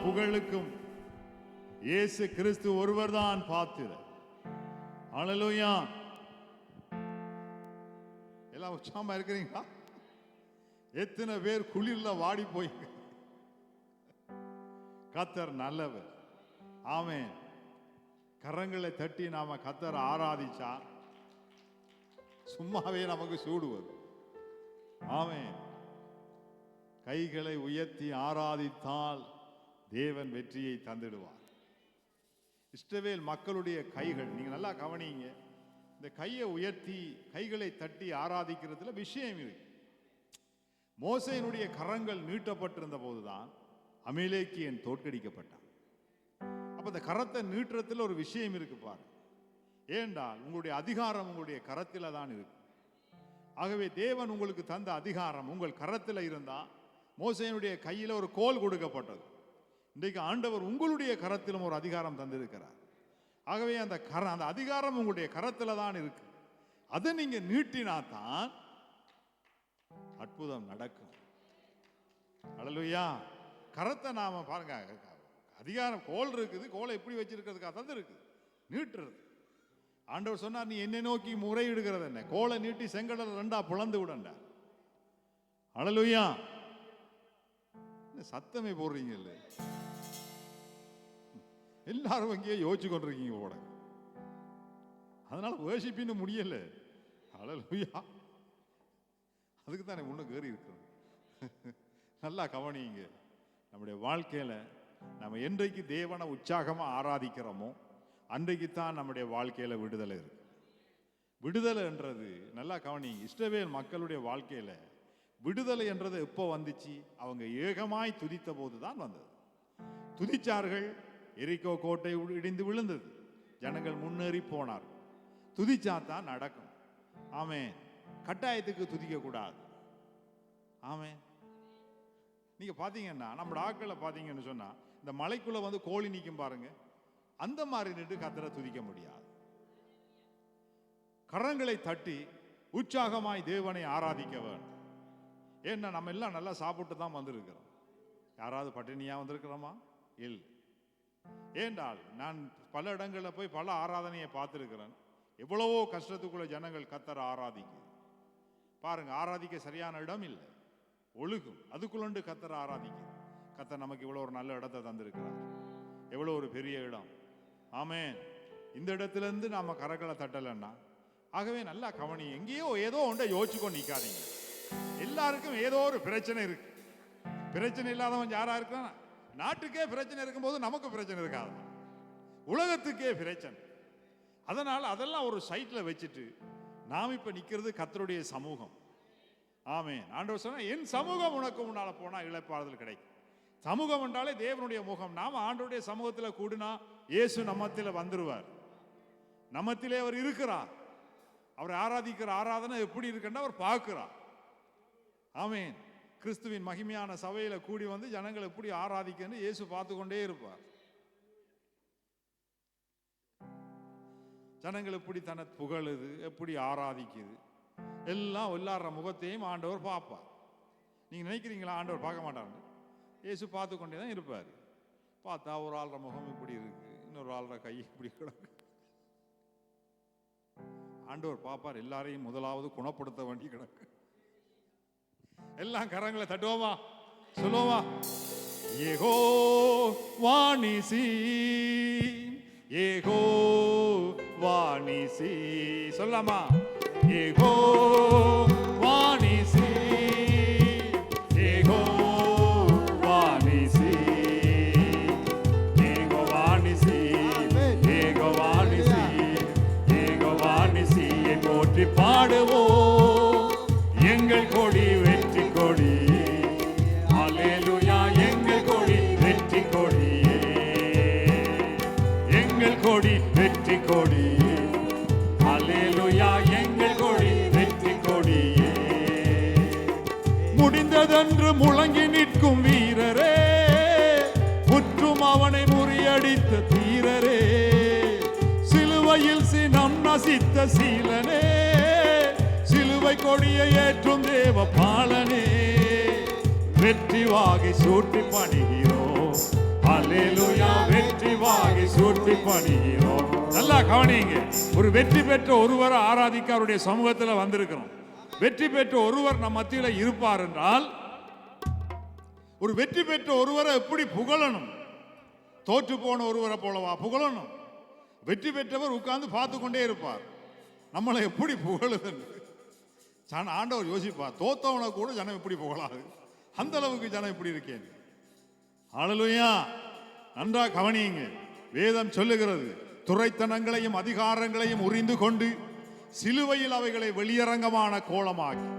புகழுக்கும் இயேசு கிறிஸ்து ஒருவர்தான் பாத்திரர். ஹல்லேலூயா. எல்லாம் உற்சாகமா இருக்கிறீங்களா? எத்தனை பேர் குளிர்ல வாடி போய்? கர்த்தர் நல்லவர். ஆமென். கரங்களை தட்டி நாம கர்த்தரை ஆராதிச்சா சும்மாவே நமக்கு சூடு வரும். ஆமென். கைகளை உயர்த்தி ஆராதித்தால் தேவன் வெற்றியை தந்திடுவார். இஸ்ரவேல் மக்களுடைய கைகள், நீங்க நல்லா கவனிங்க, இந்த கையை உயர்த்தி கைகளை தட்டி ஆராதிக்கிறதுல விஷயம் இருக்கு. மோசேயினுடைய கரங்கள் நீட்டப்பட்டிருந்த போதுதான் அமலேக்கியன் தோற்கடிக்கப்பட்டான். அப்ப இந்த கரத்தை நீட்டுறதுல ஒரு விஷயம் இருக்கு பாரு. ஏண்டால் உங்களுடைய அதிகாரம் உங்களுடைய கரத்தில தான் இருக்கு. ஆகவே தேவன் உங்களுக்கு தந்த அதிகாரம் உங்கள் கரத்தில் இருந்தா, மோசேயினுடைய கையில ஒரு கோல் கொடுக்கப்பட்டது. இன்றைக்கு ஆண்டவர் உங்களுடைய கரத்திலும் ஒரு அதிகாரம் தந்திருக்கிறார். ஆகவே அந்த அதிகாரம் உங்களுடைய கரத்துல தான் இருக்கு. அதை நீங்க நீட்டினா தான் அற்புதம் நடக்கும். ஹல்லேலூயா. கரத்தை நாம பாருங்க, அதிகாரம் கோல் இருக்குது, கோலை எப்படி வச்சிருக்கிறதுக்காக தந்து இருக்கு, நீட்டுறது. ஆண்டவர் சொன்னார், நீ என்னை நோக்கி முறையிடுகிறது என்ன, கோலை நீட்டி செங்கடல் ரெண்டா பிளந்து விடண்ட. ஹல்லேலூயா. சத்தமே போடுறீங்க இல்ல, எல்லாரும் இங்கேயே யோசிச்சு கொண்டிருக்கீங்க போட, அதனால வேர்ஷிப்பின்னு முடியல. ஹல்லேலூயா. அதுக்கு தானே முன்னுக்கு ஏறி இருக்கிறோம். நல்லா கவனிங்க, நம்முடைய வாழ்க்கையில நம்ம என்றைக்கு தேவனை உற்சாகமா ஆராதிக்கிறோமோ அன்றைக்கு தான் நம்முடைய வாழ்க்கையில விடுதலை இருக்கு. விடுதலை என்றது நல்லா கவனிங்க, இஸ்ரவேல் மக்களுடைய வாழ்க்கையில விடுதலை என்றது எப்போ வந்துச்சு? அவங்க ஏகமாய் துதித்த போது தான் வந்தது. துதிச்சார்கள், எரிகோ கோட்டை இடிந்து விழுந்தது, ஜனங்கள் முன்னேறி போனார். துதிச்சா தான் நடக்கும். ஆமென். கட்டாயத்துக்கு துதிக்க கூடாது. ஆமென். நீங்க பாத்தீங்கன்னா நம்ம ஆட்களை பாத்தீங்கன்னு சொன்னா, இந்த மலைக்குள்ள வந்து கோழி நிற்கும் பாருங்க, அந்த மாதிரி நின்று கர்த்தரை துதிக்க முடியாது. கரங்களை தட்டி உற்சாகமாய் தேவனை ஆராதிக்க வேண்டும். ஏன்னா நம்ம எல்லாம் நல்லா சாப்பிட்டு தான் வந்திருக்கிறோம். யாராவது பட்டினியா வந்திருக்கிறோமா? இல்லை. ஏண்டால் நான் பல இடங்களில் போய் பல ஆராதனையை பார்த்துருக்கிறேன். எவ்வளவோ கஷ்டத்துக்குள்ள ஜனங்கள் கர்த்தரை ஆராதிக்குது பாருங்க. ஆராதிக்க சரியான இடம் இல்லை, ஒழுகும், அதுக்குள்ளண்டு கர்த்தரை ஆராதிக்குது. கர்த்தர் நமக்கு இவ்வளோ ஒரு நல்ல இடத்தை தந்திருக்கிறார், எவ்வளோ ஒரு பெரிய இடம். ஆமென். இந்த இடத்துல இருந்து நாம கரங்களை தட்டலைன்னா, ஆகவே நல்லா கவனி, எங்கேயோ ஏதோ ஒன்றை யோசிச்சுக்கோ நிற்காதீங்க. எல்லாருக்கும் ஏதோ ஒரு பிரச்சனை இருக்கு. பிரச்சனை இல்லாதவன் யாரா இருக்கான்? நாட்டுக்கே பிரச்சனை இருக்கும்போது நமக்கு பிரச்சனை இருக்காது, உலகத்துக்கே பிரச்சனை. அதனால அதெல்லாம் ஒரு சைட்ல வச்சுட்டு நாம் இப்ப நிக்கிறது கர்த்தருடைய சமூகம். ஆமென். ஆண்டவர் சொன்னா, என் சமூகம் உனக்கு முன்னால போனா இளைப்பாறுதல் கிடைக்கும். சமூகம் என்றாலே தேவனுடைய முகம். நாம ஆண்டவருடைய சமூகத்தில் கூடினா இயேசு நம்மத்தில வந்துருவார். நம்மத்திலே அவர் இருக்கிறார். அவர் ஆராதிக்கிற ஆராதனை எப்படி இருக்குன்னு அவர் பார்க்கிறார். ஆமென். கிறிஸ்துவின் மகிமையான சபையில கூடி வந்து ஜனங்கள் எப்படி ஆராதிக்கன்னு இயேசு பார்த்து கொண்டே இருப்பார். ஜனங்கள் எப்படி தன்னை புகழுது, எப்படி ஆராதிக்குது, எல்லாம் எல்லார முகத்தையும் ஆண்டவர் பார்ப்பார். நீங்க நினைக்கிறீங்களா ஆண்டவர் பார்க்க மாட்டார்? இயேசு பார்த்து கொண்டே தான் இருப்பார். பார்த்தா ஒரு ஆள்ற முகம் இப்படி இருக்கு, இன்னொரு ஆள்ற கை இப்படி கிடக்கு. ஆண்டவர் பார்ப்பார், எல்லாரையும் முதலாவது குணப்படுத்த வேண்டி கிடக்கு. எல்லாம் கரங்களை தட்டுவோமா, சொல்லுவோமா? ஏகோ வாணிசி, ஏகோ வாணிசி, சொல்லாமா? ஏகோ வாணிசி, ஏகோ வாணிசி, ஏகோ வாணிசி, ஏகோ வாணிசி, ஏகோ வாணிசியை போற்றி பாடுவோம். எங்கள் கொடி வெற்றி கொடி, அல்லேலூயா. எங்கள் கொடி வெற்றி கொடியே, எங்கள் கொடி வெற்றி கொடி, அல்லேலூயா. எங்கள் கொடி வெற்றி கொடியே. முடிந்ததென்று முழங்கி நிற்கும் வீரரே, முற்றும் அவனை முறியடித்த தீரரே, சிலுவையில் சினம் நசித்த சீலனே, சிலுவை கொடியை ஏற்றும் தேவ பாலனே, வெற்றி வாகை சூட்டி பணிகிறோம். சூட்டி பணிகிறோம். நல்லா கவனிங்க. ஒரு வெற்றி பெற்ற ஒருவரை ஆராதிக்க அவருடைய சமூகத்தில் வந்திருக்கிறோம். வெற்றி பெற்ற ஒருவர் நம் மத்தியில் இருப்பார் என்றால், ஒரு வெற்றி பெற்ற ஒருவரை எப்படி புகழணும்? தோற்று போன ஒருவரை போலவா புகழணும்? வெற்றி பெற்றவர் உட்கார்ந்து பார்த்து கொண்டே இருப்பார். நம்மளை எப்படி புகழுதுன்னு ஆண்டவர் யோசிப்பார். தோத்தவனை கூட ஜனம் எப்படி புகழாது? அந்த அளவுக்கு ஜனம் எப்படி இருக்கேன். ஹல்லேலூயா. நன்றா கவனியுங்க. வேதம் சொல்லுகிறது, துரைத்தனங்களையும் அதிகாரங்களையும் உரிந்து கொண்டு சிலுவையில் அவைகளை வெளியரங்கமான கோலமாக்கி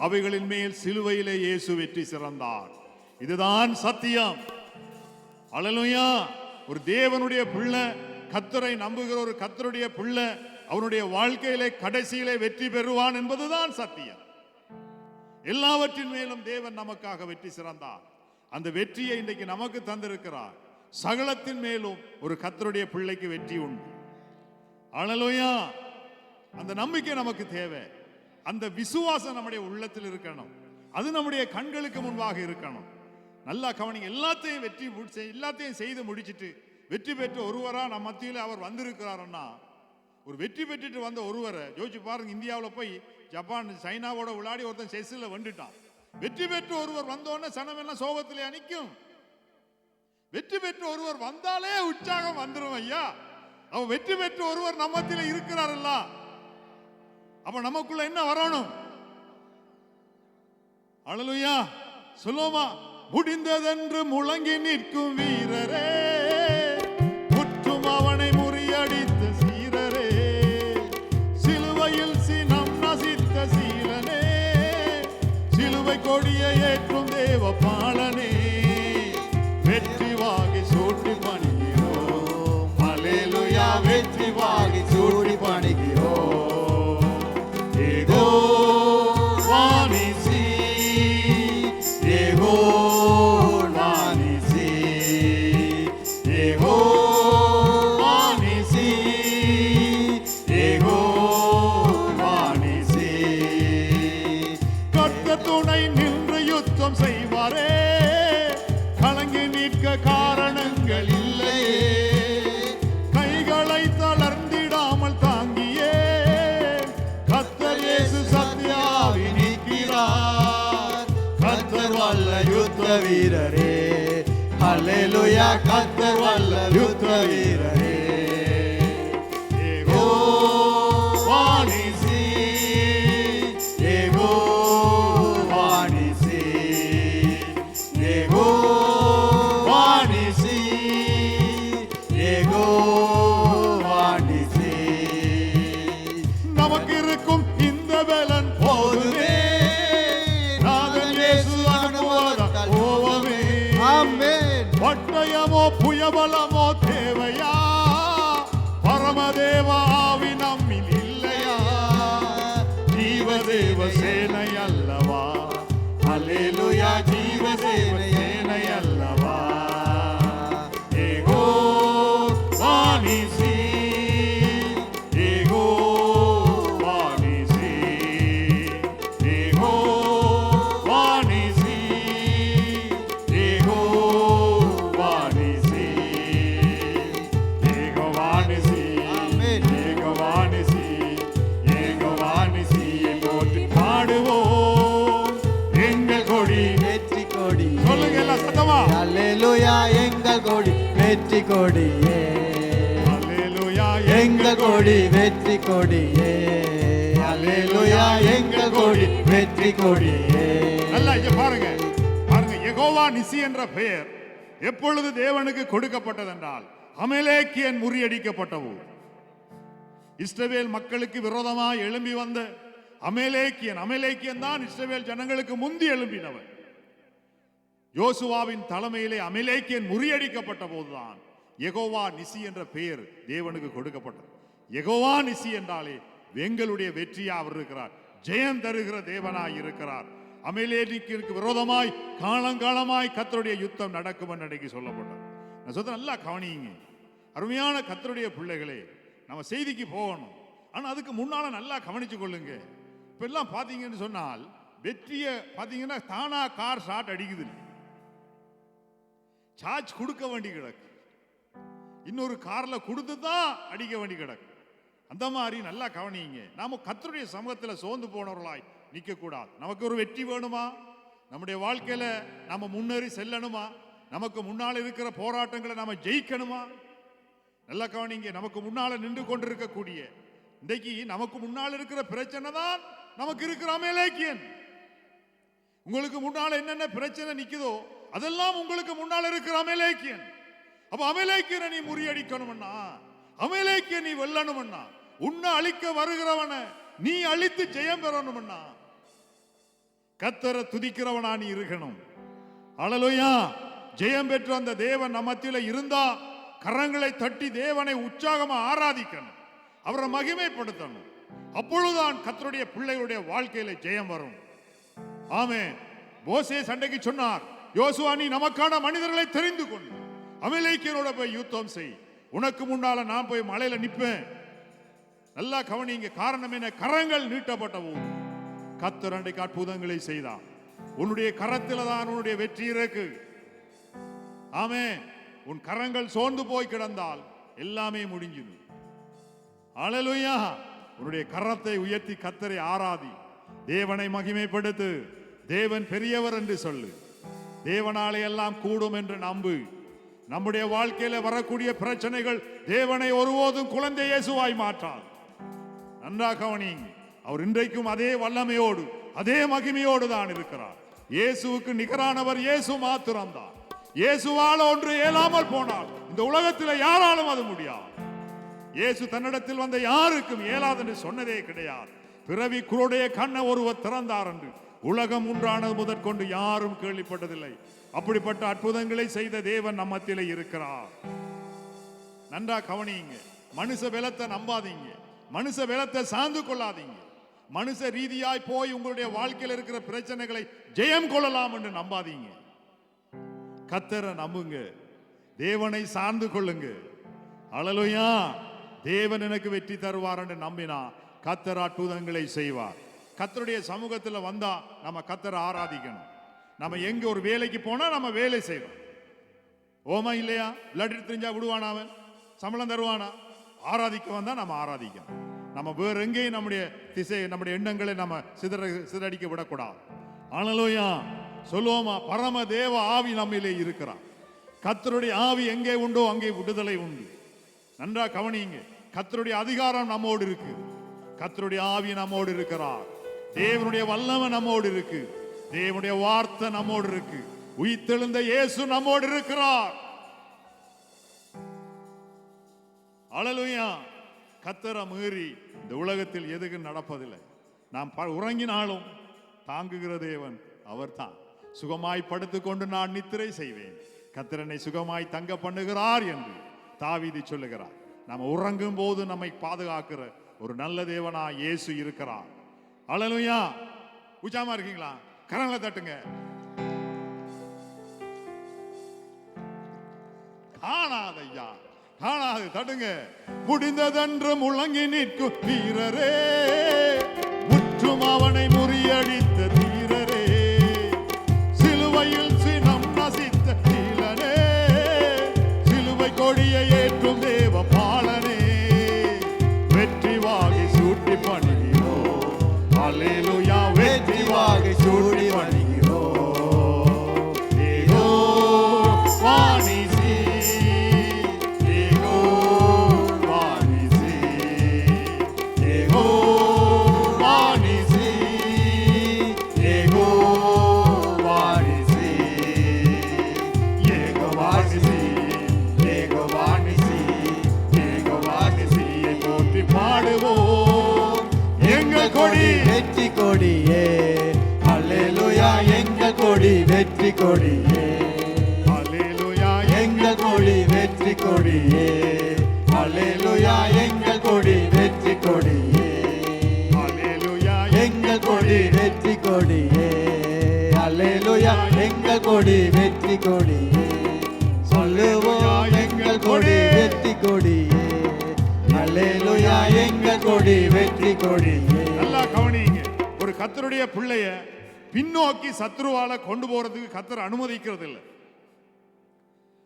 அவைகளின் மேல் சிலுவையிலே இயேசு வெற்றி சிறந்தார். இதுதான் சத்தியம். ஹல்லேலூயா. ஒரு தேவனுடைய பிள்ளை, கர்த்தரை நம்புகிற ஒரு கர்த்தருடைய பிள்ளை அவனுடைய வாழ்க்கையிலே கடைசியிலே வெற்றி பெறுவான் என்பதுதான் சத்தியம். எல்லாவற்றின் மேலும் தேவன் நமக்காக வெற்றி சிறந்தார். அந்த வெற்றியை இன்றைக்கு நமக்கு தந்திருக்கிறார். சகலத்தின் மேலும் ஒரு கர்த்தருடைய பிள்ளைக்கு வெற்றி உண்டு. ஹல்லேலூயா. அந்த நம்பிக்கை நமக்கு தேவை. அந்த விசுவாசம் நம்முடைய உள்ளத்தில் இருக்கணும். அது நம்முடைய கண்களுக்கு முன்பாக இருக்கணும். நல்லா கவனிங்க. எல்லாத்தையும் செய்து முடிச்சிட்டு வெற்றி பெற்ற ஒருவரா நம்ம மத்தியில் அவர் வந்திருக்கிறாருன்னா, ஒரு வெற்றி பெற்றுட்டு வந்த ஒருவரை யோசிச்சு பாருங்க. இந்தியாவில் போய் ஜப்பான் சைனாவோட விளையாடி ஒருத்தன் செஸ்ல வந்துட்டான். வெற்றி பெற்ற ஒருவர் வந்தோடனே சனம் எல்லாம் சோகத்திலே நிற்கும். வெற்றி பெற்ற ஒருவர் வந்தாலே உற்சாகம் வந்துடும் ஐயா. அவன் வெற்றி பெற்ற ஒருவர் நம்ம மத்தியில் இருக்கிறாரல்ல, அப்ப நமக்குள்ள என்ன வரணும்? ஹல்லேலூயா. சொல்லுமா, முடிந்ததென்று முழங்கி நிற்கும் வீரரே, முற்றும் அவனை முறியடித்த சீரரே, சிலுவையில் சினம் நசித்த சீலனே, சிலுவை கொடியை ஏற்றும் தேவ பாலனே, வெற்றி வாகி சூட்டி பணிகிறோம். ஹல்லேலூயா. வெற்றி வாகி சூட்டி பணிகிறோம். ஏகோ வானிசி, ஏகோ வானிசி, ஏகோ வானிசி, ஏகோ வானிசி. கர்த்தர் துணை நின்று யுத்தம் செய்வாரே, கலங்கி நிற்க காரணங்கள் இல்லையே, கைகளை தளர்ந்திடாமல் தாங்கியே கர்த்தர் இயேசு சத்தியாவி நிற்கிறார். கர்த்தர் வல்ல யுத்த வீரரே. ஹல்லேலூயா. கர்த்தர் வல்ல யுத்த வீரரே. ஏகோ வானிசி, ஏகோ வானிசி, ஏகோ வானிசி, ஏகோ வானிசி. நமக்கு இருக்கும் இந்த பலன் போதுமே, நாதன் இயேசு அனுபவத்தால் போவமே. ஆமென். பட்டயமோ புயபலமோ தேவையா? பரமதேவ ஆவி நம்மில் இல்லையா? ஜீவதேவ சேனை அல்லவா? ஹல்லேலூயா. ஜீவதேவ சேனை அல்லவா? ஏகோ வானிசி, ஏகோ வானிசி, ஏகோ வானிசி, ஏகோ வானிசி, ஏகோ வானிசி, ஆமென். ஏகோ வானிசி, ஏகோ வானிசியை போற்றி பாடுவோம். எங்கள் கொடி வெற்றி கொடி. சொல்லுங்க எல்லாம் சத்தமா. ஹல்லேலூயா. எங்கள் கொடி வெற்றி கொடியே. ஹல்லேலூயா. எங்கள் கொடி வெற்றி கொடியே. ஹல்லேலூயா. எங்கள் கொடி வெற்றி கொடியே. நல்லா இங்க பாருங்க. பாருங்க, யெகோவா நிசி என்ற பெயர் எப்பொழுது தேவனுக்கு கொடுக்கப்பட்டதென்றால், அமலேக்கியன் முறியடிக்கப்பட்ட ஊர். இஸ்ரவேல் மக்களுக்கு விரோதமாக எழும்பி வந்த அமலேக்கியன் தான் இஸ்ரவேல் ஜனங்களுக்கு முந்தி எழும்பினவன். யோசுவாவின் தலைமையிலே அமலேக்கியன் முறியடிக்கப்பட்ட போதுதான் யெகோவா நிசி என்ற பெயர் தேவனுக்கு கொடுக்கப்பட்டது. யெகோவா நிசி என்றாலே எங்களுடைய வெற்றியா அவர் இருக்கிறார், ஜெயம் தருகிற தேவனாய் இருக்கிறார். அமலேக்கியனுக்கு விரோதமாய் காலங்காலமாய் கர்த்தருடைய யுத்தம் நடக்கும் என்று சொல்லப்பட்டது. நான் சொல்றேன், நல்லா கவனியுங்க. அருமையான கர்த்தருடைய பிள்ளைகளே, நம்ம செய்திக்கு போகணும். ஆனா அதுக்கு முன்னால நல்லா கவனிச்சு கொள்ளுங்க. இப்ப எல்லாம் பாத்தீங்கன்னு சொன்னால் வெற்றியை பாத்தீங்கன்னா தானா கார் ஸ்டார்ட் அடிக்குது, சார்ஜ் கொடுக்க வேண்டி கிடக்கு. இன்னொரு கார்ல கொடுத்து தான் அடிக்க வேண்டி கிடக்கு. அந்த மாதிரி நல்லா கவனிங்க. நாம கர்த்தருடைய சமூகத்தில் சோர்ந்து போனவர்களாய் நிற்க கூடாது. நமக்கு ஒரு வெற்றி வேணுமா? நம்முடைய வாழ்க்கையில நாம முன்னேறி செல்லணுமா? நமக்கு முன்னால் இருக்கிற போராட்டங்களை நாம ஜெயிக்கணுமா? நல்லா கவனிங்க. நமக்கு முன்னால நின்று கொண்டிருக்கக்கூடிய இன்றைக்கு நமக்கு முன்னால் இருக்கிற பிரச்சனை தான் நமக்கு இருக்கிற அமலேக்கியன். உங்களுக்கு முன்னால என்னென்ன பிரச்சனை நிக்குதோ அதெல்லாம் உங்களுக்கு முன்னால் இருக்கிற அமலேக்கியன். அப்ப அமலேக்கியனை நீ முறியடிக்கணும்னா, அமலேக்கியன் நீ வெல்லணும்னா, உன்னை அழிக்க வருகிறவன நீ அழித்து ஜெயம் பெறணும்னா கர்த்தரை துதிக்கிறவனா நீ இருக்கணும். அல்லேலூயா. ஜெயம் பெற்ற அந்த தேவன் நம்ம மத்தியில இருந்தா கரங்களை தட்டி தேவனை உற்சாகமா ஆராதிக்கணும், அவரை மகிமைப்படுத்தணும். அப்பொழுதுதான் கர்த்தருடைய பிள்ளைகளுடைய வாழ்க்கையில ஜெயம் வரும். ஆமென். மோசே சண்டைக்கு சொன்னார், யோசுவா நீ நமக்கான மனிதர்களை தெரிந்து கொண்டு அமலேக்கியனோட போய் யுத்தம் செய், உனக்கு முன்னால நான் போய் மலையில நிற்பேன். நல்லா கவனிங்க. காரணம் என்ன? கரங்கள் நீட்டப்பட்ட போது கர்த்தர் அன்றைக்கு அற்புதங்களை செய்தார். உன்னுடைய கரத்தில் தான் உன்னுடைய வெற்றி இருக்கு. ஆமென். உன் கரங்கள் சோர்ந்து போய் கிடந்தால் எல்லாமே முடிஞ்சிடும். அல்லேலூயா. உன்னுடைய கரத்தை உயர்த்தி கர்த்தரை ஆராதி, தேவனை மகிமைப்படுத்து. தேவன் பெரியவர் என்று சொல்லு. தேவனாலே எல்லாம் கூடும் என்று நம்பு. நம்முடைய வாழ்க்கையில வரக்கூடிய பிரச்சனைகள் தேவனை ஒருபோதும் குழந்தை இயேசுவாய் மாற்றாது. நன்றாக கவனிங்க. அவர் இன்றைக்கும் அதே வல்லமையோடு அதே மகிமையோடு தான் இருக்கிறார். இயேசுவுக்கு நிகரானவர் இயேசு மாத்திரம்தான். இயேசுவால் ஒன்று இயலாமல் போனால் இந்த உலகத்தில் யாராலும் அது முடியாது. இயேசு தன்னிடத்தில் வந்த யாருக்கும் இயலாது என்று சொன்னதே கிடையாது. பிறவி குருடைய கண்ணை ஒருவர் திறந்தார் என்று உலகம் உண்டானது முதற்கொண்டு யாரும் கேள்விப்பட்டதில்லை. அப்படிப்பட்ட அற்புதங்களை செய்த தேவன் நம்ம மத்தியிலே இருக்கிறார். நன்றா கவனிங்க. மனுஷ பலத்தை நம்பாதீங்க, மனுஷ பலத்தை சார்ந்து கொள்ளாதீங்க. மனுஷ ரீதியாய் போய் உங்களுடைய வாழ்க்கையில் இருக்கிற பிரச்சனைகளை ஜெயம் கொள்ளலாம் என்று நம்பாதீங்க. கர்த்தரை நம்புங்க, தேவனை சார்ந்து கொள்ளுங்க. அல்லேலூயா. தேவன் எனக்கு வெற்றி தருவார் என்று நம்பினா கர்த்தர் அற்புதங்களை செய்வார். கர்த்தருடைய சமூகத்தில் வந்தா நம்ம கர்த்தரை ஆராதிக்கணும். நம்ம எங்க ஒரு வேலைக்கு போனா நம்ம வேலை செய்யறோம். ஓமா இல்லையா? லட்டு தெரிஞ்சா விடுவானா? அவன் சம்பளம் தருவானா? ஆராதிக்க வந்தா நம்ம ஆராதிக்கணும். நம்ம வேற எங்கேயும் நம்முடைய திசை நம்முடைய எண்ணங்களை நம்ம சிதறடிக்க விடக்கூடாது. அல்லேலூயா. சொல்லுவோமா? பரம தேவ ஆவி நம்மிலே இருக்கிறார். கர்த்தருடைய ஆவி எங்கே உண்டோ அங்கே விடுதலை உண்டு. நன்றா கவனிங்க. கர்த்தருடைய அதிகாரம் நம்மோடு இருக்கு. கர்த்தருடைய ஆவி நம்மோடு இருக்கிறார். தேவனுடைய வல்லமை நம்மோடு இருக்கு. தேவனுடைய வார்த்தை நம்மோடு இருக்கு. உயிர்த்தெழுந்த இயேசு நம்மோடு இருக்கிறார். அல்லேலூயா. கர்த்தரை மீறி இந்த உலகத்தில் எதுவும் நடப்பதில்லை. நாம் உறங்கினாலும் தாங்குகிற தேவன் அவர்தான். சுகமாய் படுத்துக்கொண்டு நான் நித்திரை செய்வேன், கர்த்தரனை சுகமாய் தங்க பண்ணுகிறார் என்று தாவீது சொல்லுகிறார். நம்ம உறங்கும் போது நம்மை பாதுகாக்கிற ஒரு நல்ல தேவனா இயேசு இருக்கிறார். அல்லேலூயா. உச்சாமா இருக்கீங்களா? கரங்களை தட்டுங்க. காணாதையா, காணாது தட்டுங்க. முடிந்ததென்று முழங்கி நிற்கும் வீரரே, முற்றும் அவனை முறியடித்த தீரரே, சிலுவையில் சினம் நசித்த நீலனே, சிலுவை கொடியை ஏற்றும் தேவ பாலனே, வெற்றி வாகை சூட்டி பணிகிறோம். அல்லேலூயா. வெற்றி வாகை சூட்டி பணிகிறோம். ஏகோ வாணிசி, ஏகோ வாணிசி, ஏகோ வாணிசி, ஏகோ வாணிசி, ஏகோ வாணிசி, ஏகோ வாணிசி, ஏகோ வாணிசியை போற்றி பாடுவோம். எங்கள் கொடி வெற்றி கொடியே, அல்லேலூயா. எங்கள் கொடி வெற்றி கொடியே, அல்லேலூயா. எங்கள் கொடி வெற்றி கொடியே, அல்லேலூயா. எங்கள் கொடி வெற்றி கொடியே, அல்லேலூயா. எங்கள் கொடி வெற்றி கொடியே, அல்லேலூயா. எங்கள் கொடி வெற்றி கொடியே, சொல்லுவோம் எங்கள் கொடி வெற்றி கொடியே, அல்லேலூயா. எங்கள் கொடி வெற்றி கொடியே. நல்லா கவனிங்க. ஒரு கர்த்தருடைய பிள்ளைய பின்னோக்கி சத்ருவால கொண்டு போறதுக்கு கர்த்தர் அனுமதிக்கிறது இல்லை.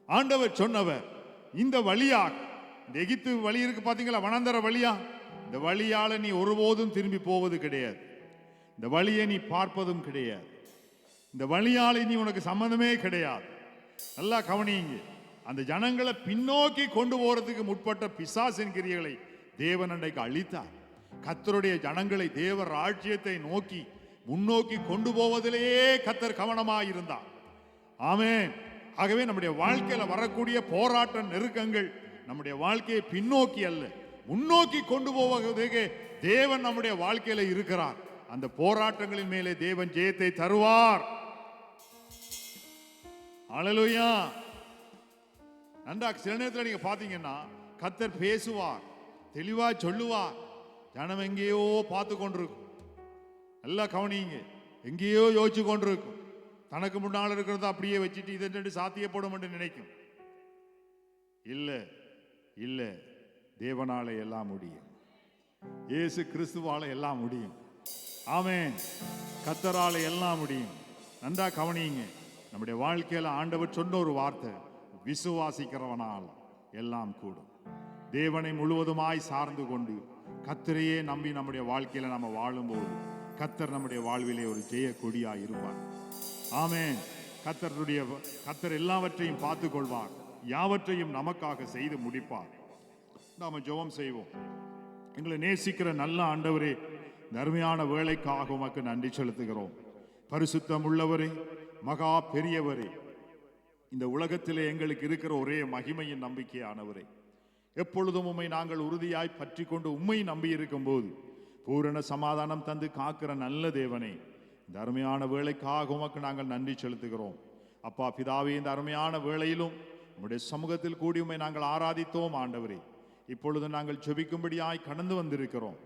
ஆண்டவர் சொன்னவர், இந்த வழியாக, இந்த எகிப்து வழி இருக்கு பாத்தீங்களா, வனாந்தர வழியா, இந்த வழியால நீ ஒருபோதும் திரும்பி போவது கிடையாது. இந்த வழியை நீ பார்ப்பதும் கிடையாது. இந்த வழியால நீ உனக்கு சம்பந்தமே கிடையாது. நல்லா கவனிங்க. அந்த ஜனங்களை பின்னோக்கி கொண்டு போறதுக்கு முற்பட்ட பிசாசின் கிரியைகளை தேவன் அன்றைக்கு அழித்தார். கர்த்தருடைய ஜனங்களை தேவ ராஜ்யத்தை நோக்கி முன்னோக்கி கொண்டு போவதிலேயே கர்த்தர் கவனமாயிருந்தார். ஆமென். ஆகவே நம்முடைய வாழ்க்கையில வரக்கூடிய போராட்ட நெருக்கங்கள் நம்முடைய வாழ்க்கையை பின்னோக்கி அல்ல, முன்னோக்கி கொண்டு போவதற்கு தேவன் நம்முடைய வாழ்க்கையில இருக்கிறார். அந்த போராட்டங்களின் மேலே தேவன் ஜெயத்தை தருவார். அல்லேலூயா. நன்றா சில நேரத்தில் நீங்க பாத்தீங்கன்னா கர்த்தர் பேசுவார், தெளிவா சொல்லுவார். ஜனம் எங்கேயோ பார்த்து கொண்டிருக்கும். நல்லா கவனிங்க. எங்கேயோ யோசிச்சு கொண்டிருக்கும். தனக்கு முன்னால் இருக்கிறத அப்படியே வச்சுட்டு இதை சாத்தியப்படும் என்று நினைக்கும். இல்ல இல்ல, தேவனால எல்லாம் முடியும். இயேசு கிறிஸ்துவால எல்லாம் முடியும். ஆமென். கர்த்தரால எல்லாம் முடியும். நன்றா கவனிங்க. நம்முடைய வாழ்க்கையில ஆண்டவர் சொன்ன ஒரு வார்த்தை, விசுவாசிக்கிறவனால் எல்லாம் கூடும். தேவனை முழுவதுமாய் சார்ந்து கொண்டு கர்த்தரையே நம்பி நம்முடைய வாழ்க்கையில நம்ம வாழும்போது கர்த்தர் நம்முடைய வாழ்விலே ஒரு ஜெய கொடியாய் இருப்பார். ஆமென். கர்த்தர் எல்லாவற்றையும் பார்த்து கொள்வார். யாவற்றையும் நமக்காக செய்து முடிப்பார். நாம ஜெபம் செய்வோம். எங்களை நேசிக்கிற நல்ல ஆண்டவரே, அருமையான வேலைக்காக உமக்கு நன்றி செலுத்துகிறோம். பரிசுத்தம் உள்ளவரே, மகா பெரியவரே, இந்த உலகத்திலே எங்களுக்கு இருக்கிற ஒரே மகிமையின் நம்பிக்கையானவரே, எப்பொழுதும் உம்மை நாங்கள் உறுதியாய் பற்றி கொண்டு உம்மை நம்பி இருக்கும் போது பூரண சமாதானம் தந்து காக்கிற நல்ல தேவனே, இந்த அருமையான வேலைக்காக உமக்கு நாங்கள் நன்றி செலுத்துகிறோம். அப்பா பிதாவே, இந்த அருமையான வேளையிலும் உம்முடைய சமூகத்தில் கூடி உம்மை நாங்கள் ஆராதித்தோம். ஆண்டவரே, இப்பொழுது நாங்கள் ஜெபிக்கும்படியாய் கடந்து வந்திருக்கிறோம்.